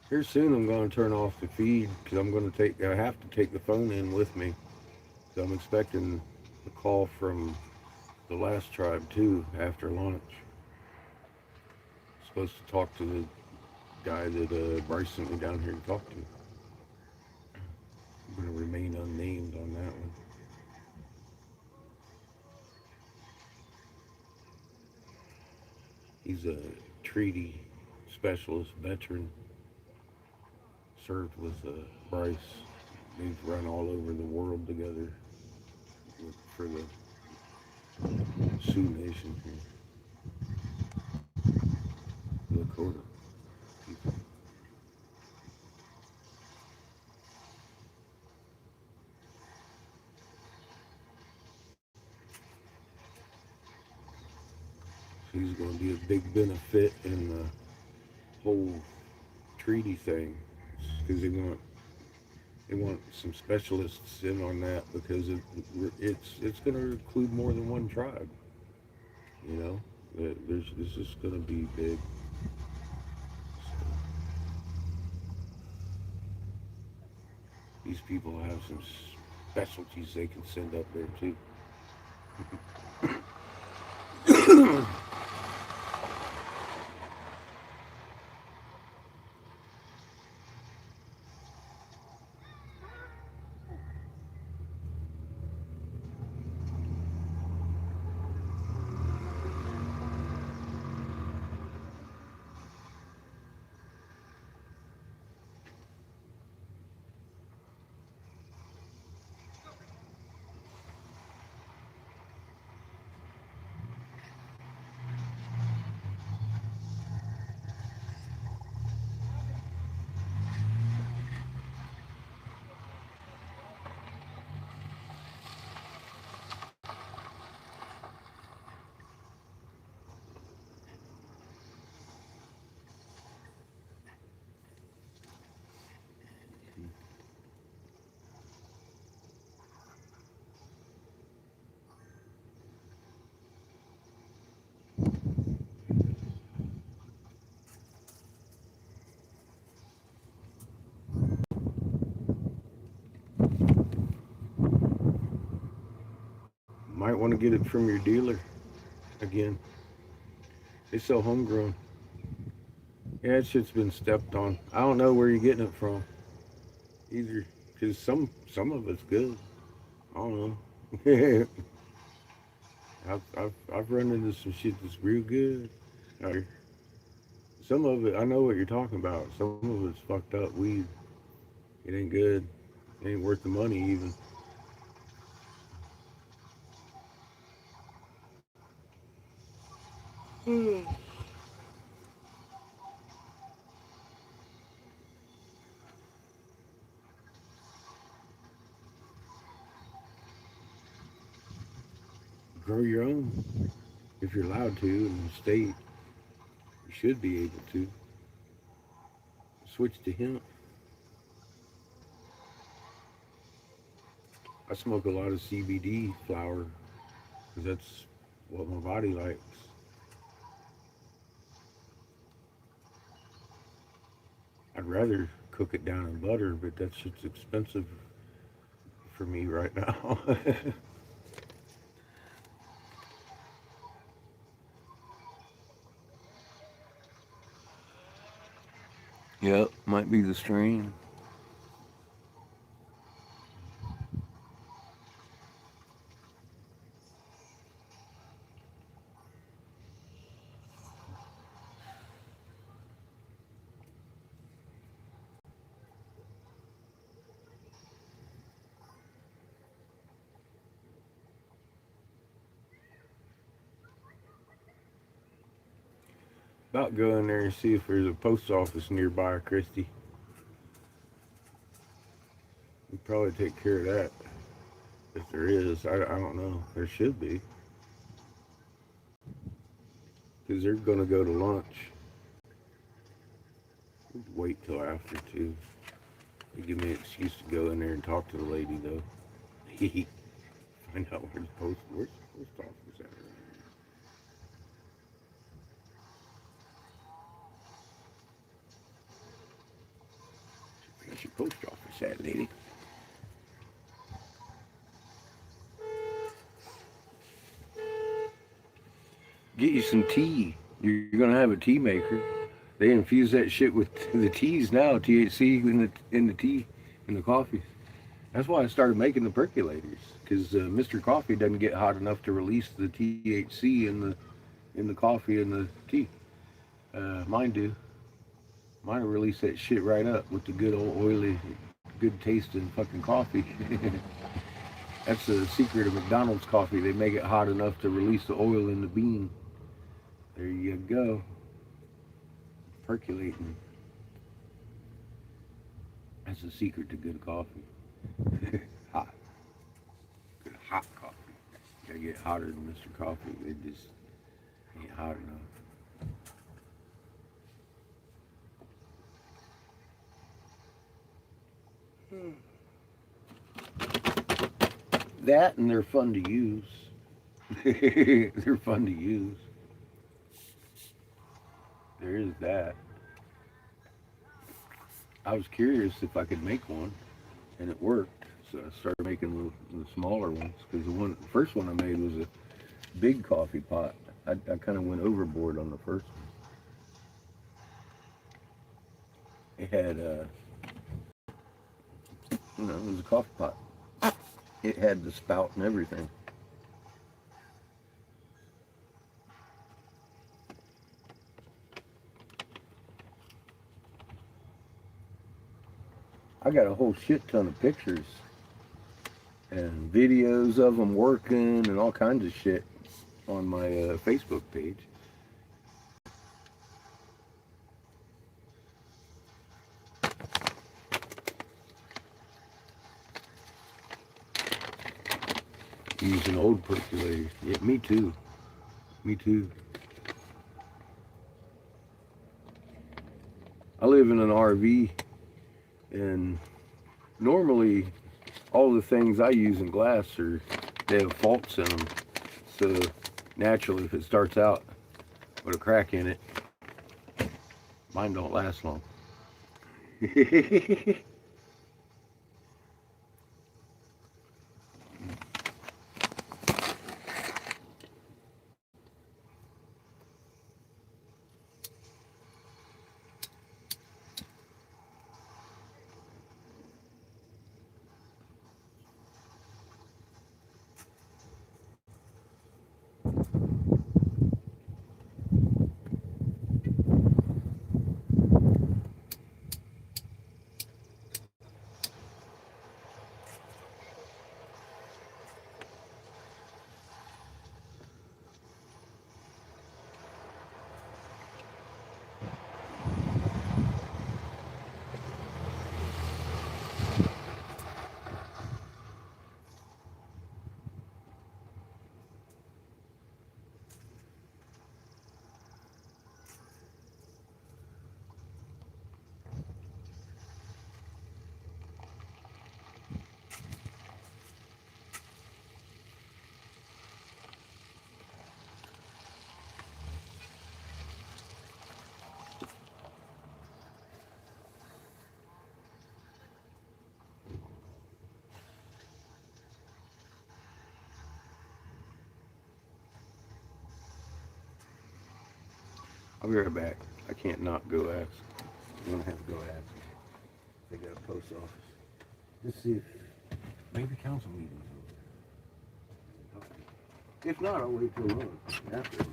Here soon I'm going to turn off the feed because I have to take the phone in with me. So I'm expecting a call from the last tribe too after lunch. Supposed to talk to the guy that Bryce sent me down here to talk to. I'm going to remain unnamed on that one. He's a treaty specialist veteran. served with Bryce. They've run all over the world together for the Sioux Nation here, Lakota people. He's going to be a big benefit in the whole treaty thing, because they want some specialists in on that, because it's going to include more than one tribe. You know, this is going to be big. So, these people have some specialties they can send up there too. Might want to get it from your dealer again. They sell homegrown. Yeah, that shit's been stepped on. I don't know where you're getting it from either, because some of it's good. I don't know. I've run into some shit that's real good. Some of it, I know what you're talking about. Some of it's fucked up weed. It ain't good. It ain't worth the money even. Grow your own if you're allowed to in the state. You should be able to. Switch to hemp. I smoke a lot of CBD flower because that's what my body likes. I'd rather cook it down in butter, but that shit's expensive for me right now. Yep, might be the strain. About go in there and see if there's a post office nearby, Christy. We'd probably take care of that. If there is, I don't know. There should be. Because they're going to go to lunch. Wait till after, too. They give me an excuse to go in there and talk to the lady, though. Find out where's the post office at. Where's your post office at, lady? Get you some tea. You're gonna have a tea maker. They infuse that shit with the teas now, THC in the tea, in the coffee. That's why I started making the percolators, because Mr. Coffee doesn't get hot enough to release the THC in the coffee and the tea. Mine do. Mine will release that shit right up with the good old oily, good tasting fucking coffee. That's the secret of McDonald's coffee. They make it hot enough to release the oil in the bean. There you go. Percolating. That's the secret to good coffee. Hot. Good hot coffee. Gotta get hotter than Mr. Coffee. It just ain't hot enough. That and they're fun to use. They're fun to use. There is that. I was curious if I could make one, and it worked. So I started making the smaller ones because the first one I made was a big coffee pot. I kind of went overboard on the first one. It had, it was a coffee pot. It had the spout and everything. I got a whole shit ton of pictures and videos of them working and all kinds of shit on my Facebook page. Using old percolators. Yeah, me too. Me too. I live in an RV, and normally all the things I use in glass they have faults in them. So naturally, if it starts out with a crack in it, mine don't last long. I'll be right back. I can't not go ask. I'm gonna have to go ask. They got a post office. Let's see if maybe council meetings over there. If not, I'll wait till lunch. After lunch.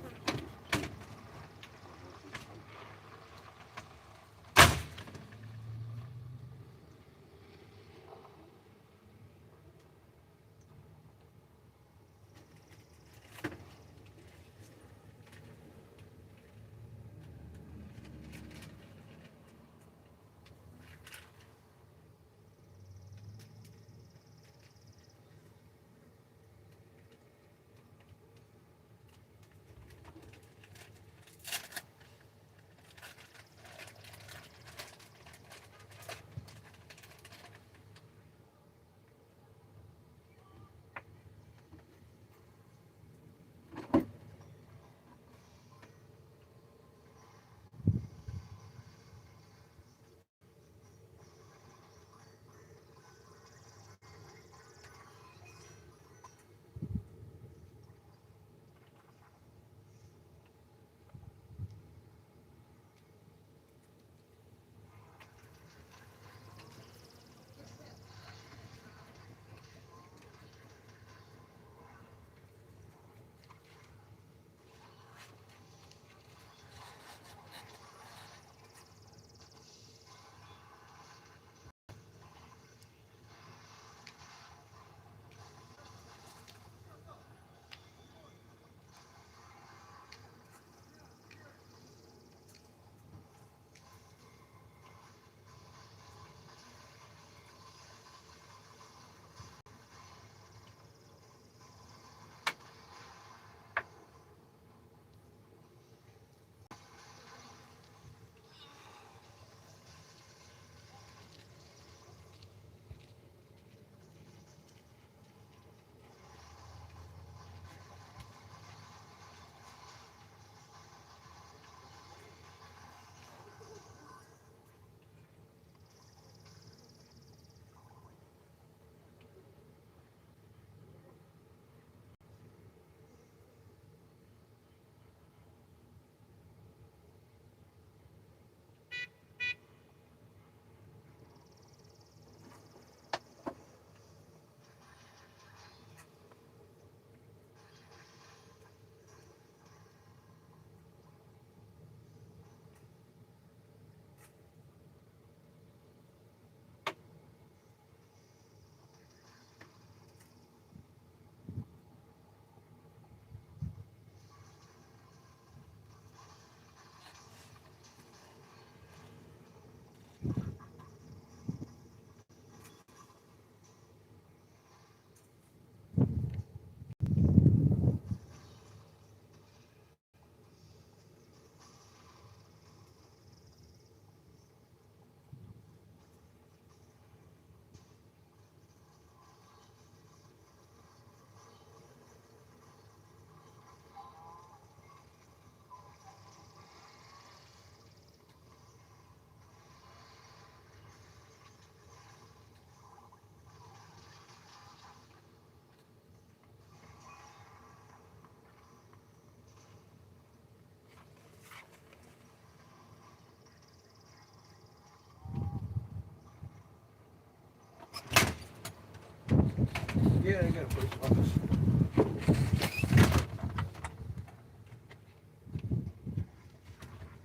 Yeah, I got a post office.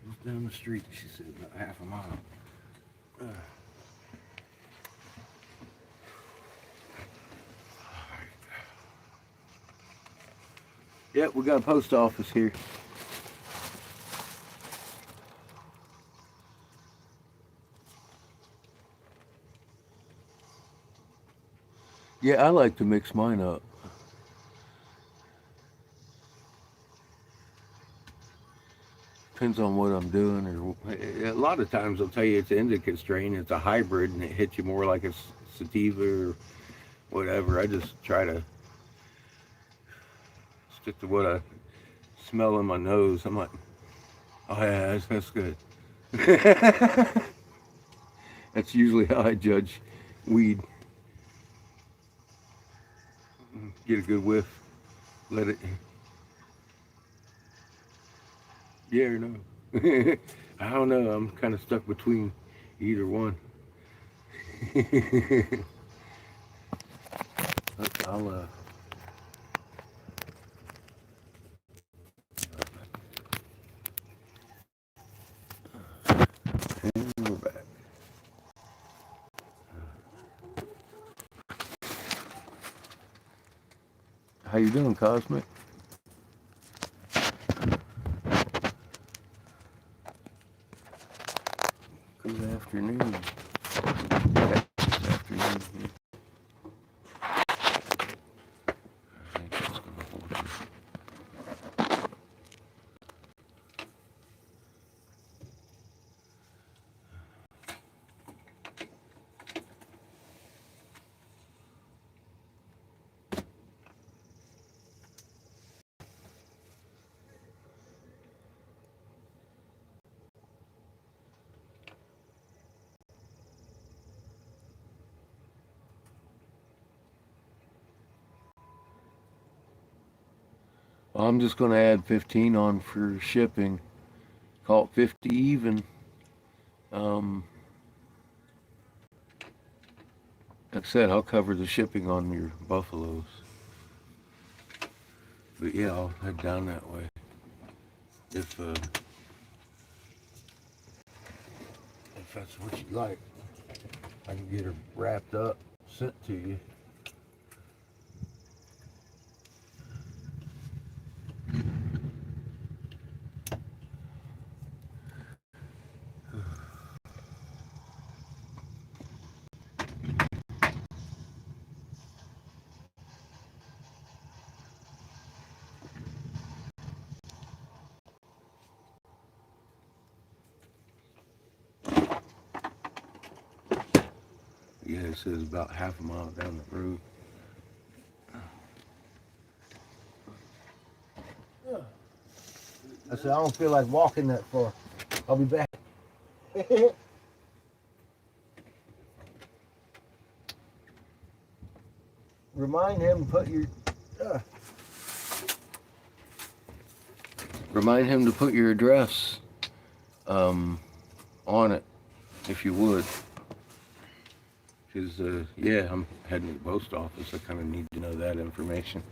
Just down the street, she said, about half a mile. Yeah, we got a post office here. Yeah, I like to mix mine up. Depends on what I'm doing, or a lot of times they'll tell you it's an indica strain, it's a hybrid, and it hits you more like a sativa or whatever. I just try to stick to what I smell in my nose. I'm like, oh yeah, that's good. That's usually how I judge weed. Get a good whiff, let it. Yeah or no? I don't know. I'm kind of stuck between either one. I'll and we're back. How you doing, Cosmic? Good afternoon. Yeah, good afternoon here. I think that's gonna hold you. I'm just going to add 15 on for shipping. Call it 50 even. Like I said, I'll cover the shipping on your buffaloes. But yeah, I'll head down that way. If that's what you'd like, I can get her wrapped up, sent to you. Yeah, it says about half a mile down the road. I said, I don't feel like walking that far. I'll be back. Remind him to put your... Remind him to put your address on it, if you would. Because, yeah, I'm heading to the post office. I kind of need to know that information.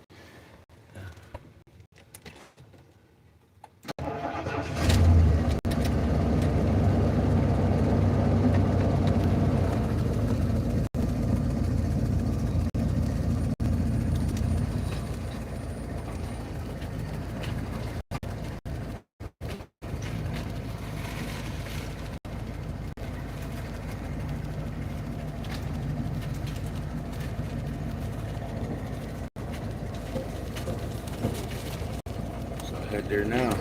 So I'll head there now.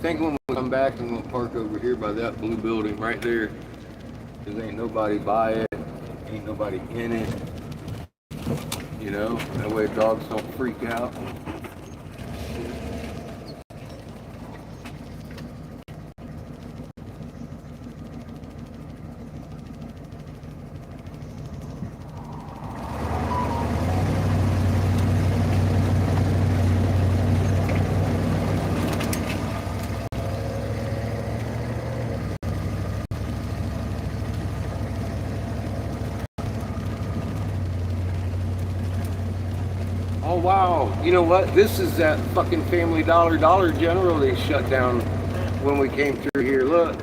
think when we come back, I'm gonna park over here by that blue building right there. Cause ain't nobody by it, ain't nobody in it. You know, that way dogs don't freak out. Oh wow, you know what? This is that fucking Family Dollar Dollar General they shut down when we came through here. Look.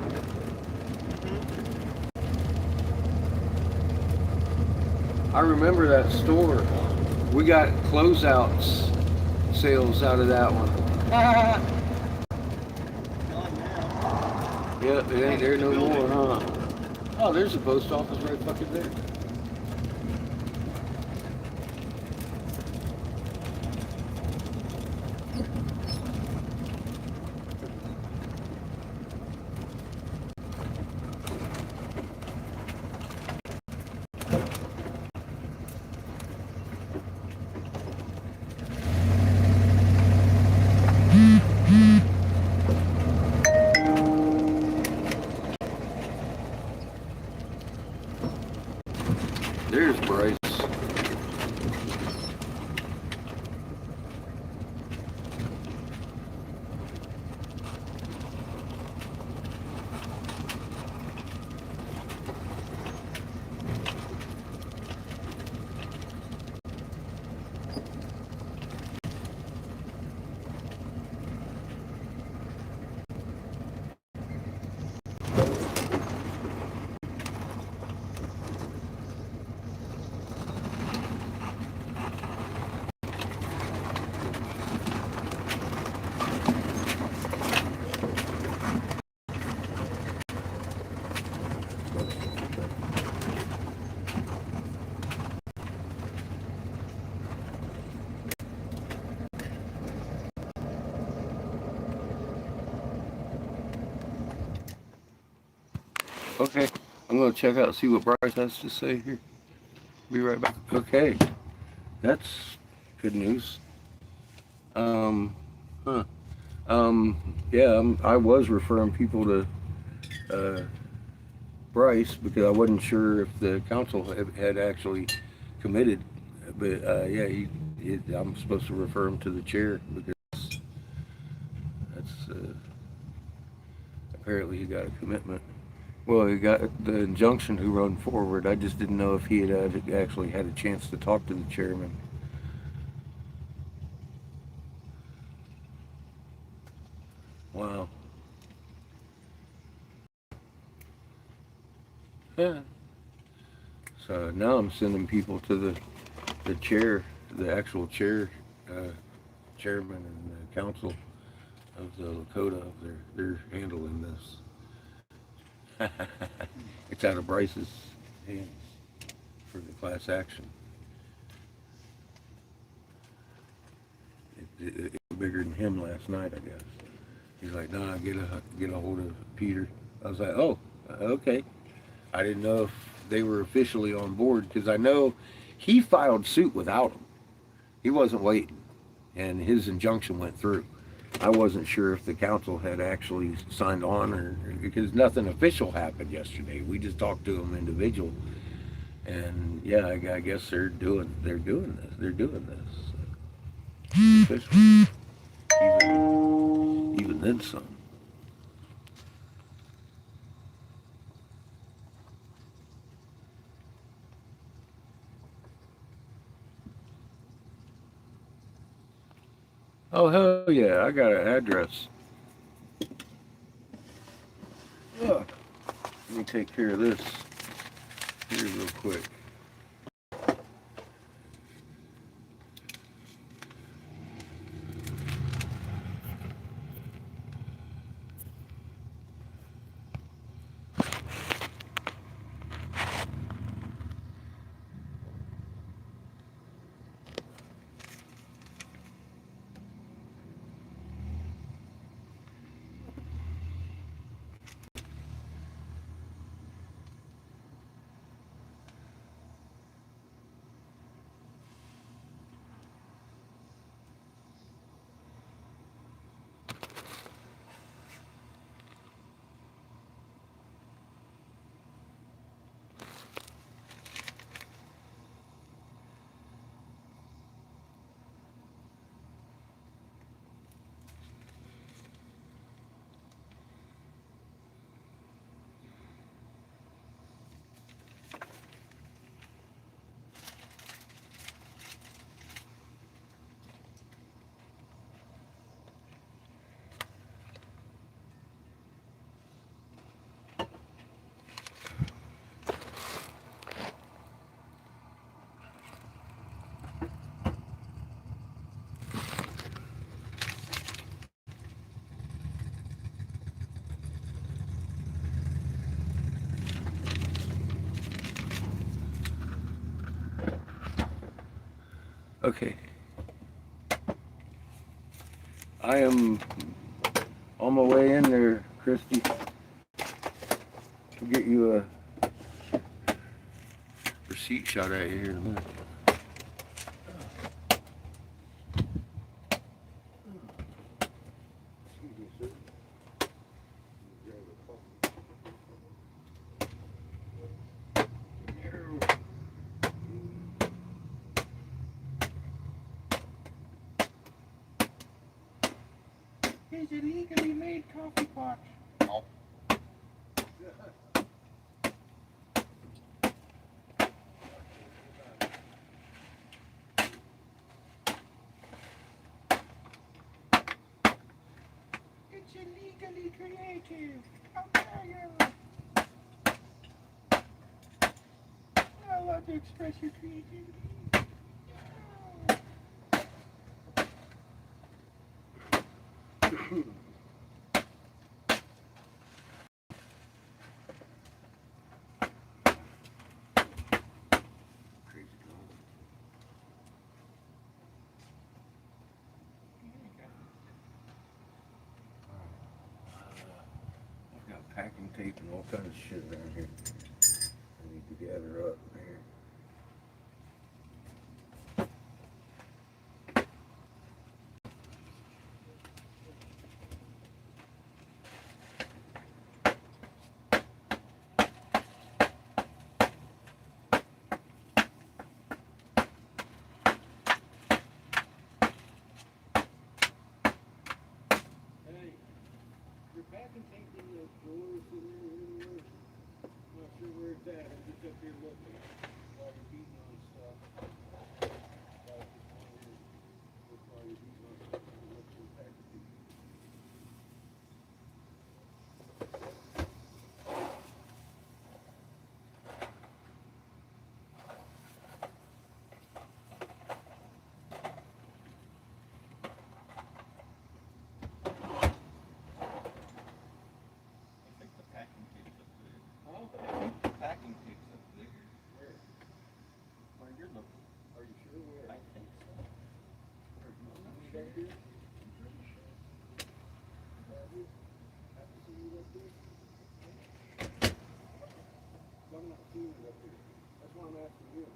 I remember that store. We got closeouts sales out of that one. Gone now. Yep, it ain't there no more, huh? Oh, there's a post office right fucking there. There's Bryce. Okay, I'm gonna check out, see what Bryce has to say here. Be right back. Okay, that's good news. Huh. Yeah, I was referring people to Bryce because I wasn't sure if the council had actually committed, but yeah, I'm supposed to refer him to the chair because that's apparently he got a commitment. Well, he got the injunction to run forward. I just didn't know if he had actually had a chance to talk to the chairman. Wow. Yeah. So now I'm sending people to the chair, the actual chair, chairman and the council of the Lakota. They're handling this. It's out of Bryce's hands for the class action. It was bigger than him last night, I guess. He's like, nah, get a hold of Peter. I was like, oh, okay. I didn't know if they were officially on board because I know he filed suit without him. He wasn't waiting, and his injunction went through. I wasn't sure if the council had actually signed on or because nothing official happened yesterday. We just talked to them individual, and yeah, I guess they're doing this. They're doing this. Official. Even then some. Oh hell yeah! I got an address. Ugh. Let me take care of this here real quick. Okay. I am on my way in there, Christy. We'll get you a receipt shot out here in a minute. It's illegally made coffee pot. It's illegally creative. How dare you? Not allowed to express your creativity. Crazy girl. I've got packing tape and all kinds of shit around here. I need to gather up here. Hey, your packing tape in the drawers in there anywhere? I'm not sure where it's at. I'm just up here looking while you're beating on stuff. While you're beating on stuff, look for the packing tape. I think the packing tape's up there. Huh? I think the packing tape's up there. Where? Where you're looking. Are you sure where? I think so. There's none back here? I'm pretty sure. Have you? Haven't seen it up there? I'm not seeing it up here. That's why I'm asking you.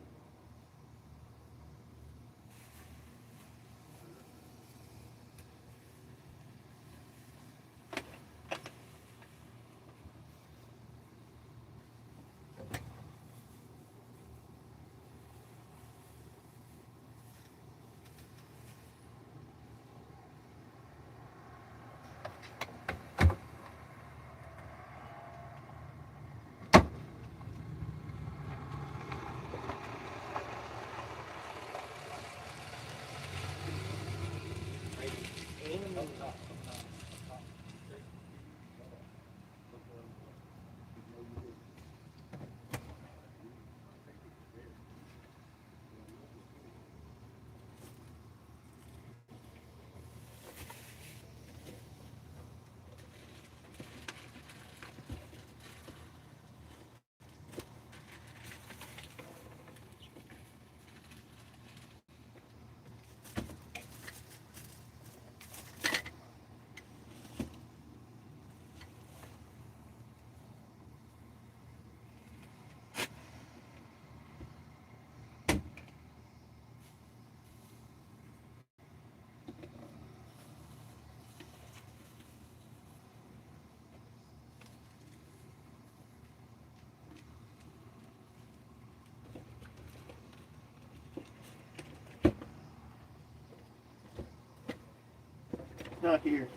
Not here.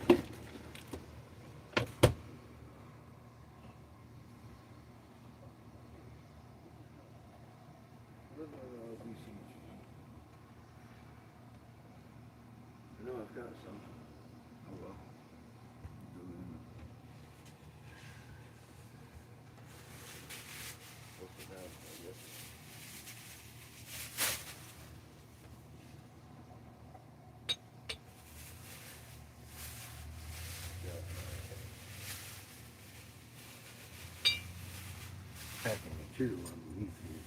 I know I've got some. Oh well. What's it now, I guess? Packing material underneath here.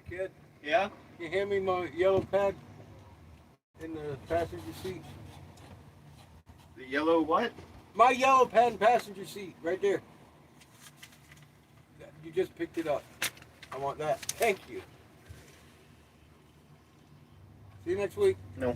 Hey, kid, Yeah? can you hand me my yellow pad in the passenger seat? The yellow what? My yellow pad in passenger seat, right there. You just picked it up. I want that. Thank you. See you next week. No.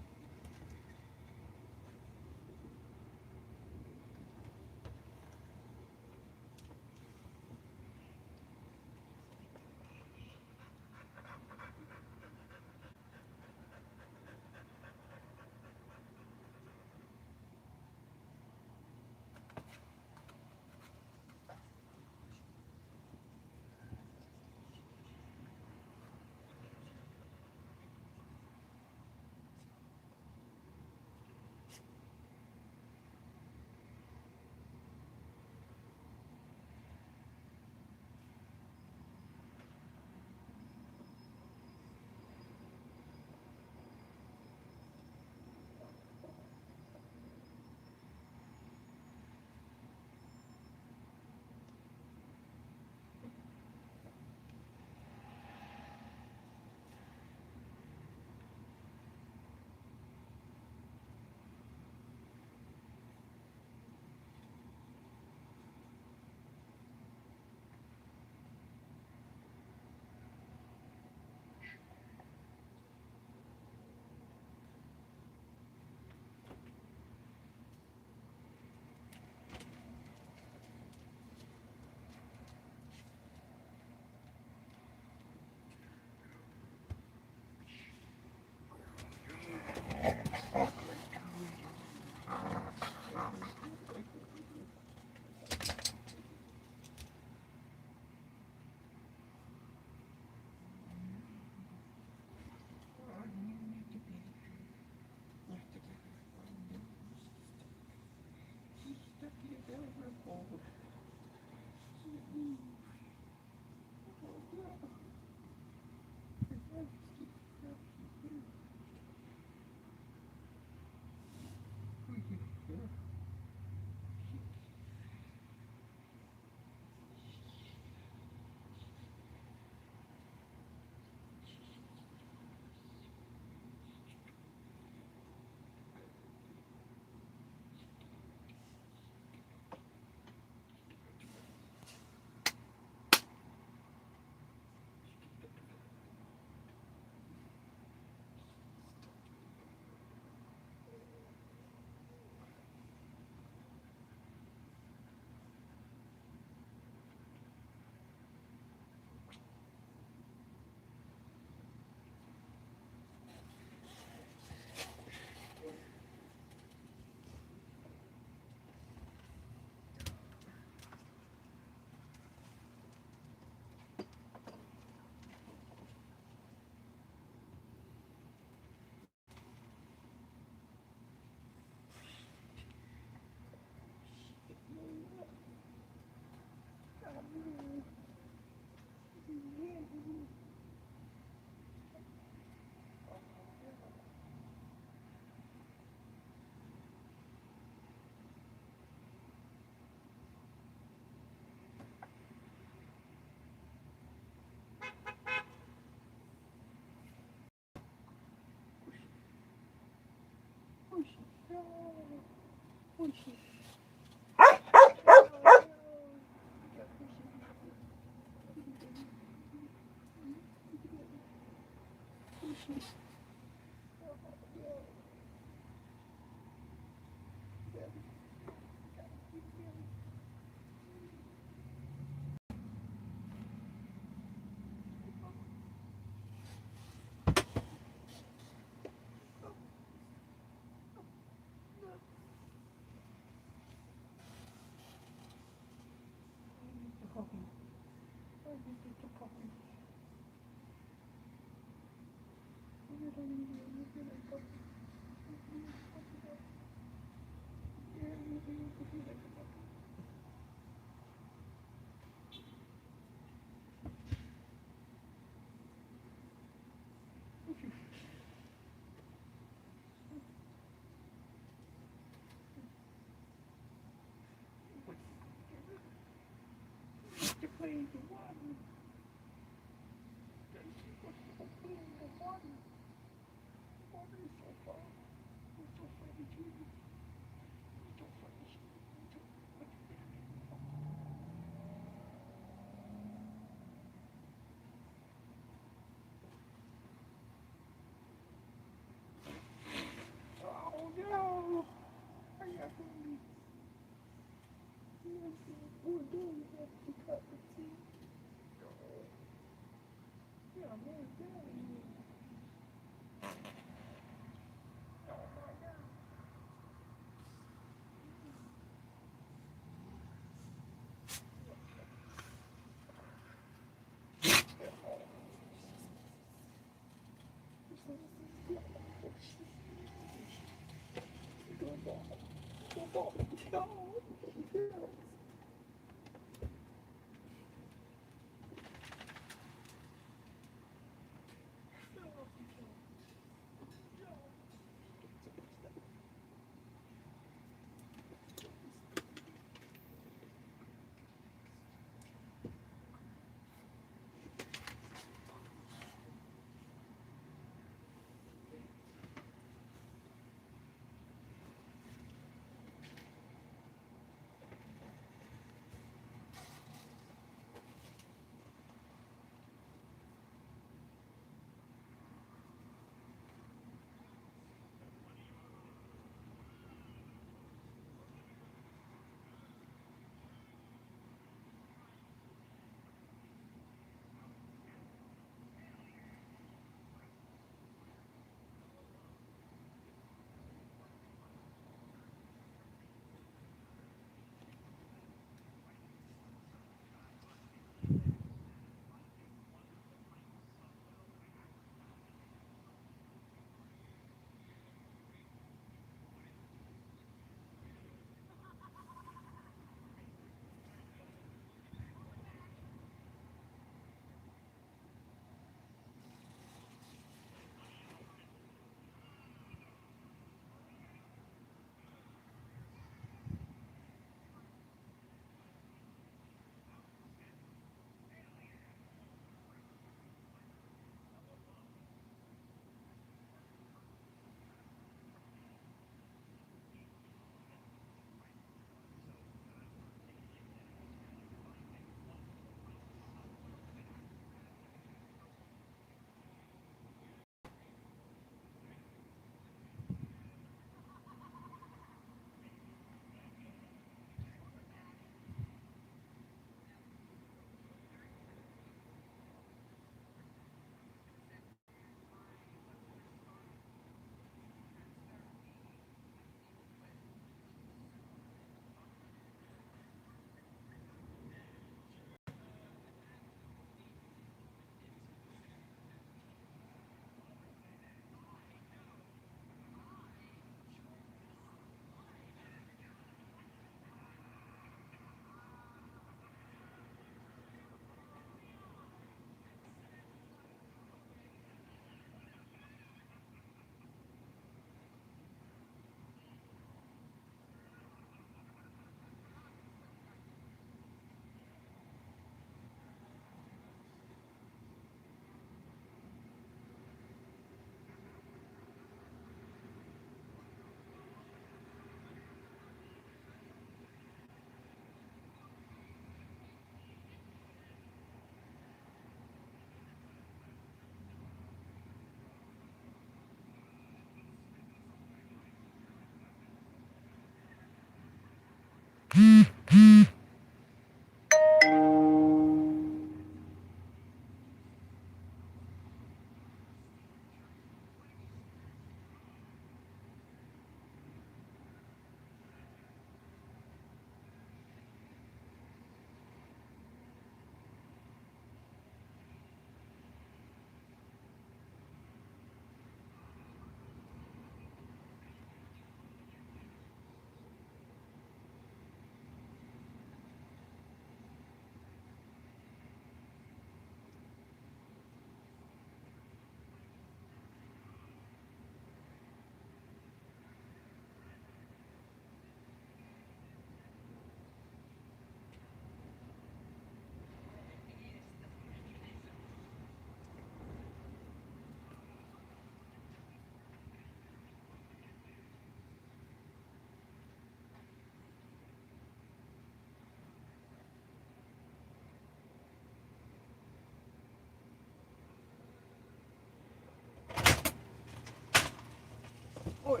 Boy,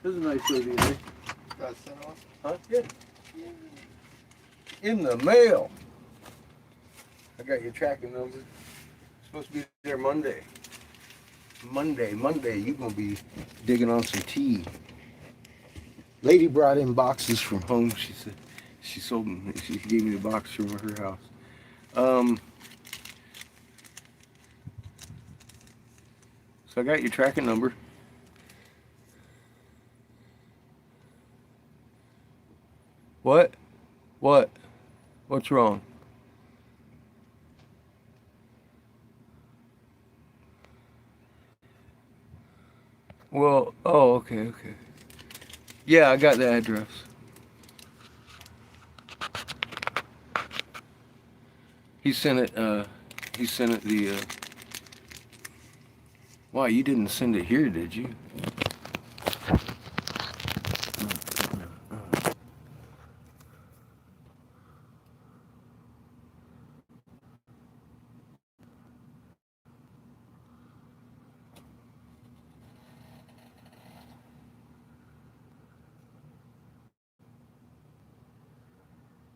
this is a nice lady, eh? Got sent off. Huh? Yeah. In the mail. I got your tracking number. Supposed to be there Monday. Monday, you gonna be digging on some tea. Lady brought in boxes from home. She said she sold them. She gave me the box from her house. So I got your tracking number. What? What? What's wrong? Well, oh, okay. Yeah, I got the address. He sent it wow, you didn't send it here, did you?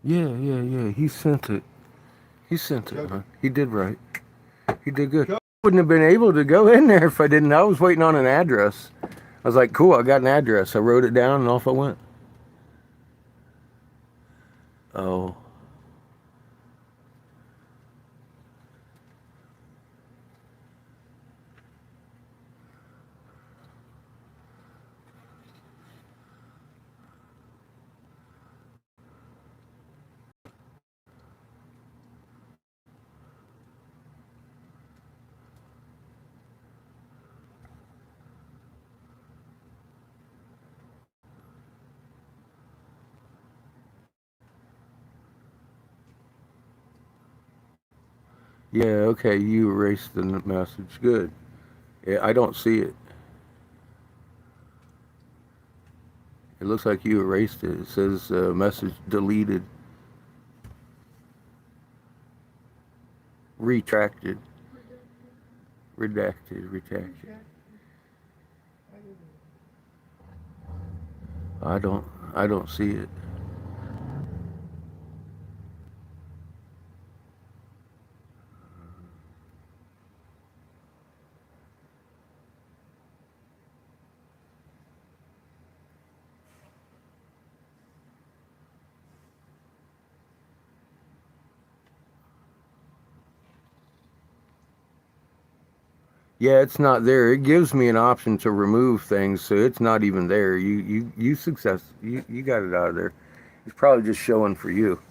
Yeah. He sent it. Huh? He did right. He did good. Wouldn't have been able to go in there if I didn't. I was waiting on an address. I was like, cool, I got an address. I wrote it down and off I went. Oh. Yeah, okay, you erased the message. Good. Yeah, I don't see it. It looks like you erased it. It says message deleted. Retracted. Redacted. I don't see it. Yeah, it's not there. It gives me an option to remove things, so it's not even there. You got it out of there. It's probably just showing for you.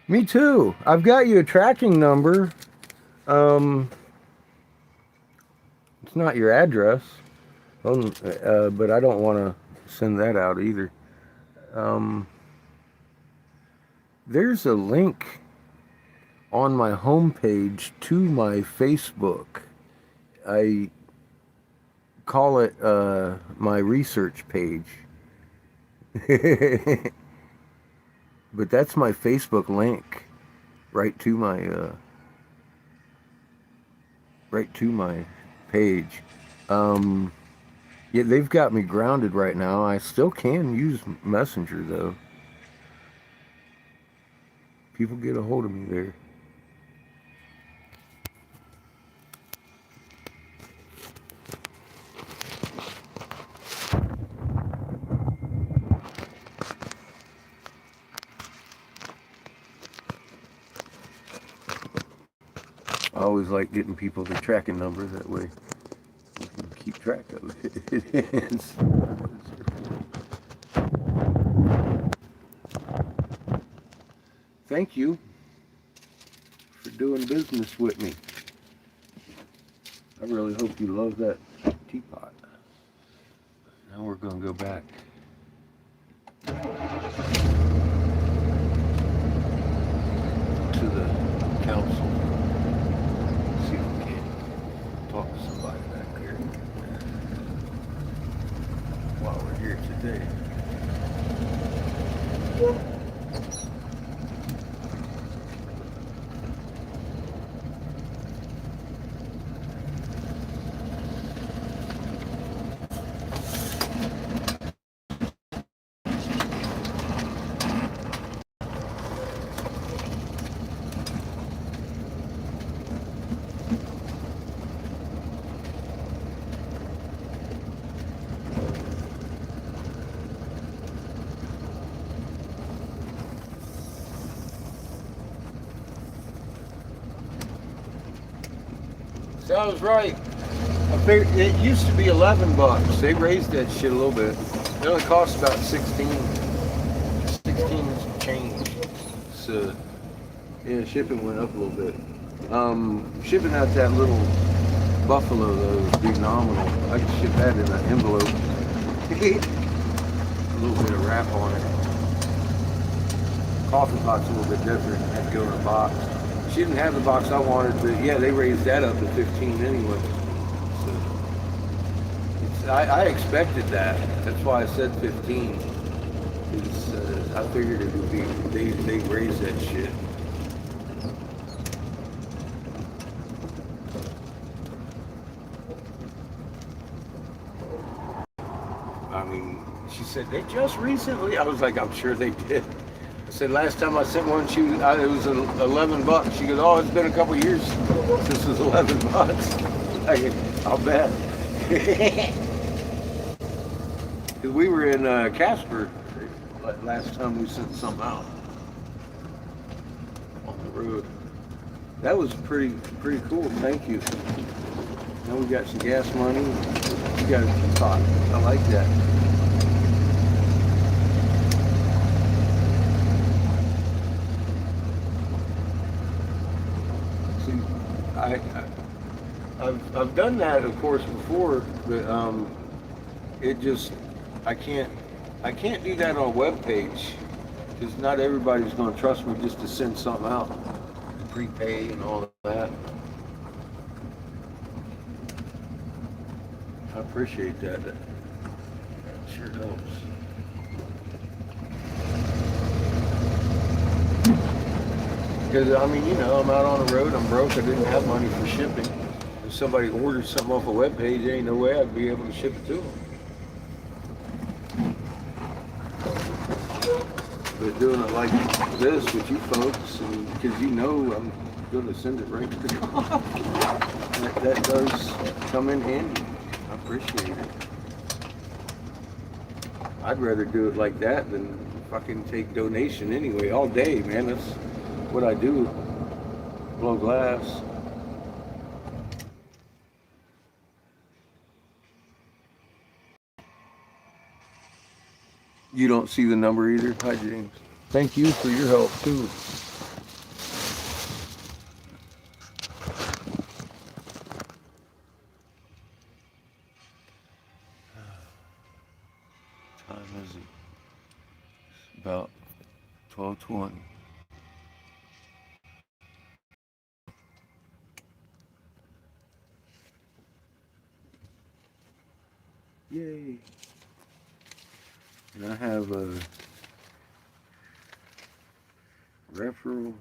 Me too. I've got you a tracking number. It's not your address. But I don't want to send that out either. There's a link on my homepage to my Facebook. I call it my research page. But that's my Facebook link right to my page. Yeah, they've got me grounded right now. I still can use Messenger though. People get a hold of me there. I always like getting people the tracking number, that way we can keep track of it. Thank you for doing business with me. I really hope you love that teapot. Now we're going to go back to the council. See if we can talk to somebody back here while we're here today. So I was right. I figured it used to be $11. They raised that shit a little bit. It only costs about 16 change. So yeah, shipping went up a little bit. Shipping out that little buffalo though would be nominal. I could ship that in an envelope. A little bit of wrap on it. Coffee pot's a little bit different. Had to go in a box. She didn't have the box I wanted, but yeah, they raised that up to 15 anyway. So I expected that. That's why I said 15. I figured it would be, they raised that shit. I mean, she said, they just recently, I was like, I'm sure they did. I said, last time I sent one, it was $11. She goes, oh, it's been a couple years since this was $11. I'll bet. Because we were in Casper last time we sent something out on the road. That was pretty cool. Thank you. Now we got some gas money. You got a pot. I like that. I've done that, of course, before, but it just I can't do that on a web page because not everybody's going to trust me just to send something out, prepay and all of that. I appreciate that. That sure helps. Because, I mean, you know, I'm out on the road, I'm broke, I didn't have money for shipping. If somebody orders something off a web page, there ain't no way I'd be able to ship it to them. But doing it like this with you folks, and because you know I'm going to send it right to the car, that does come in handy. I appreciate it. I'd rather do it like that than fucking take donation anyway, all day, man. That's what I do, blow glass. You don't see the number either? Hi, James. Thank you for your help, too. What time is it? It's about 12:20. Yay. And I have a referral.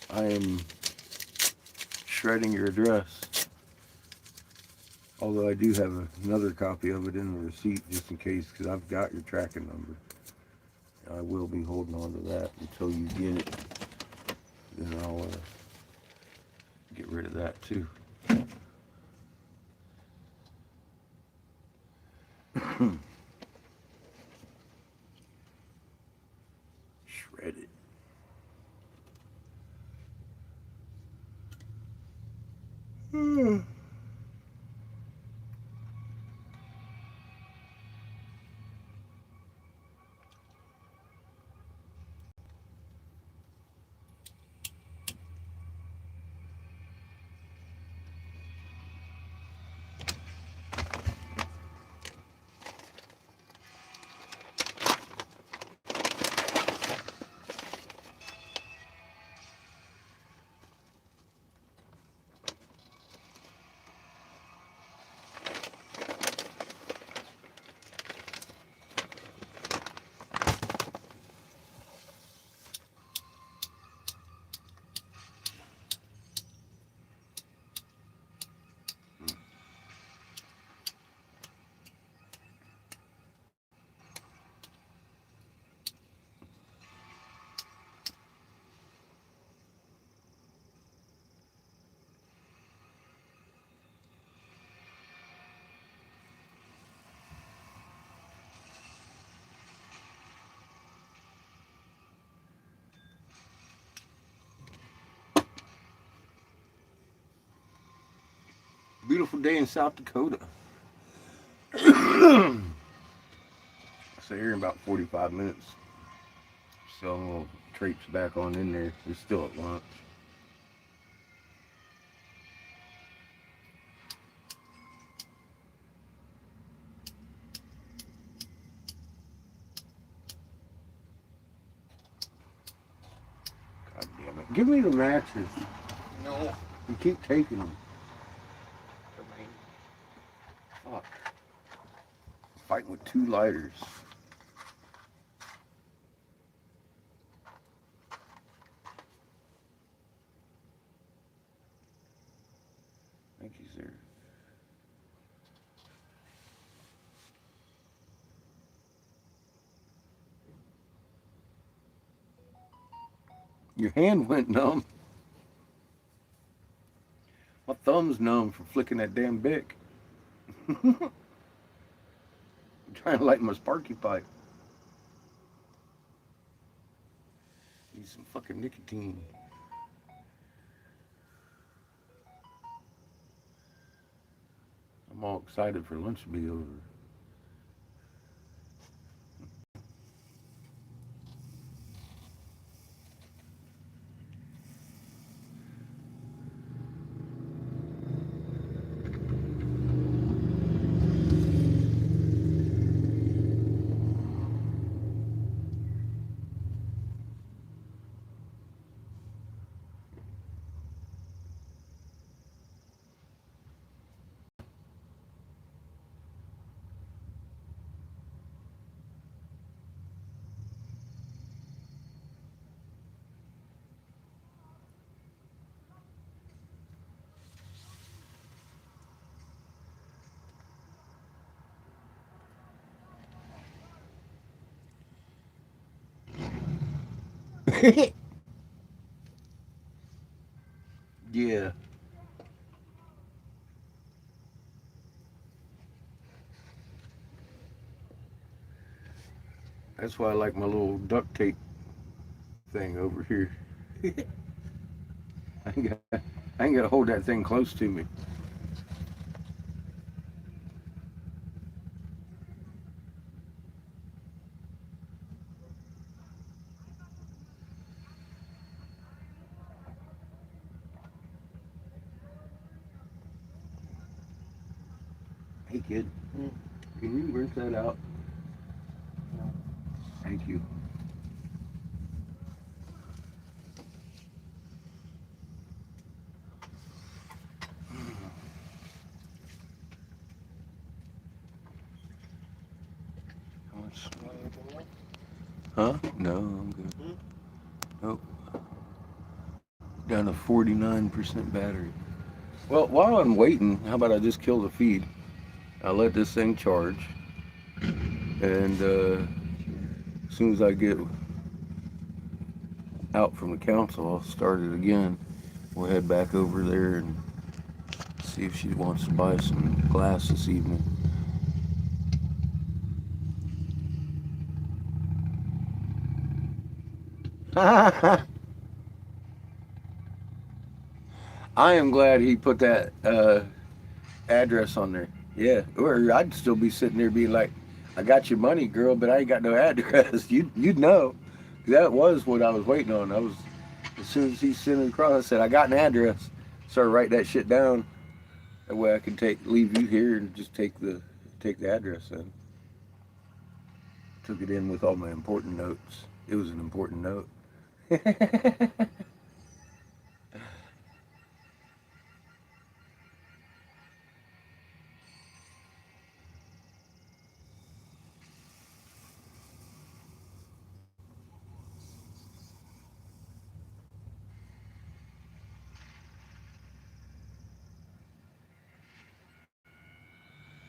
I am shredding your address. Although I do have another copy of it in the receipt just in case, because I've got your tracking number. I will be holding on to that until you get it. Then I'll get rid of that too. Shred it. Beautiful day in South Dakota. So here in about 45 minutes. So I'll traipse back on in there. We're still at lunch. God damn it. Give me the matches. No. You keep taking them. Fuck. Fighting with 2 lighters. Thank you, sir. Your hand went numb. My thumb's numb from flicking that damn Bic. I'm trying to light my Sparky pipe. Need some fucking nicotine. I'm all excited for lunch to be over. Yeah. That's why I like my little duct tape thing over here. I ain't got to hold that thing close to me. Hey kid, can you rinse that out? Thank you. How much? Huh? No, I'm good. Nope. Down to 49% battery. Well, while I'm waiting, how about I just kill the feed? I'll let this thing charge, and as soon as I get out from the council, I'll start it again. We'll head back over there and see if she wants to buy some glass this evening. I am glad he put that address on there. Yeah, or I'd still be sitting there being like, I got your money, girl, but I ain't got no address. You'd know. That was what I was waiting on. I was, as soon as he sent it across, I said, I got an address. Started writing that shit down. That way I can leave you here and just take the address in. Took it in with all my important notes. It was an important note.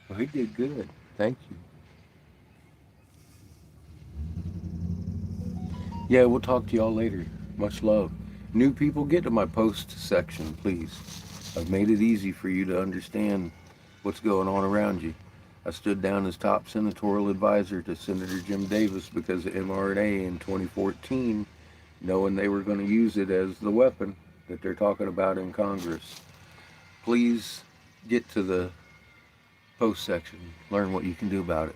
Well, he did good. Thank you. Yeah, we'll talk to y'all later. Much love. New people, get to my post section, please. I've made it easy for you to understand what's going on around you. I stood down as top senatorial advisor to Senator Jim Davis because of mRNA in 2014, knowing they were going to use it as the weapon that they're talking about in Congress. Please get to the post section. Learn what you can do about it.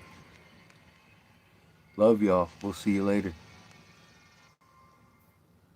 Love y'all. We'll see you later.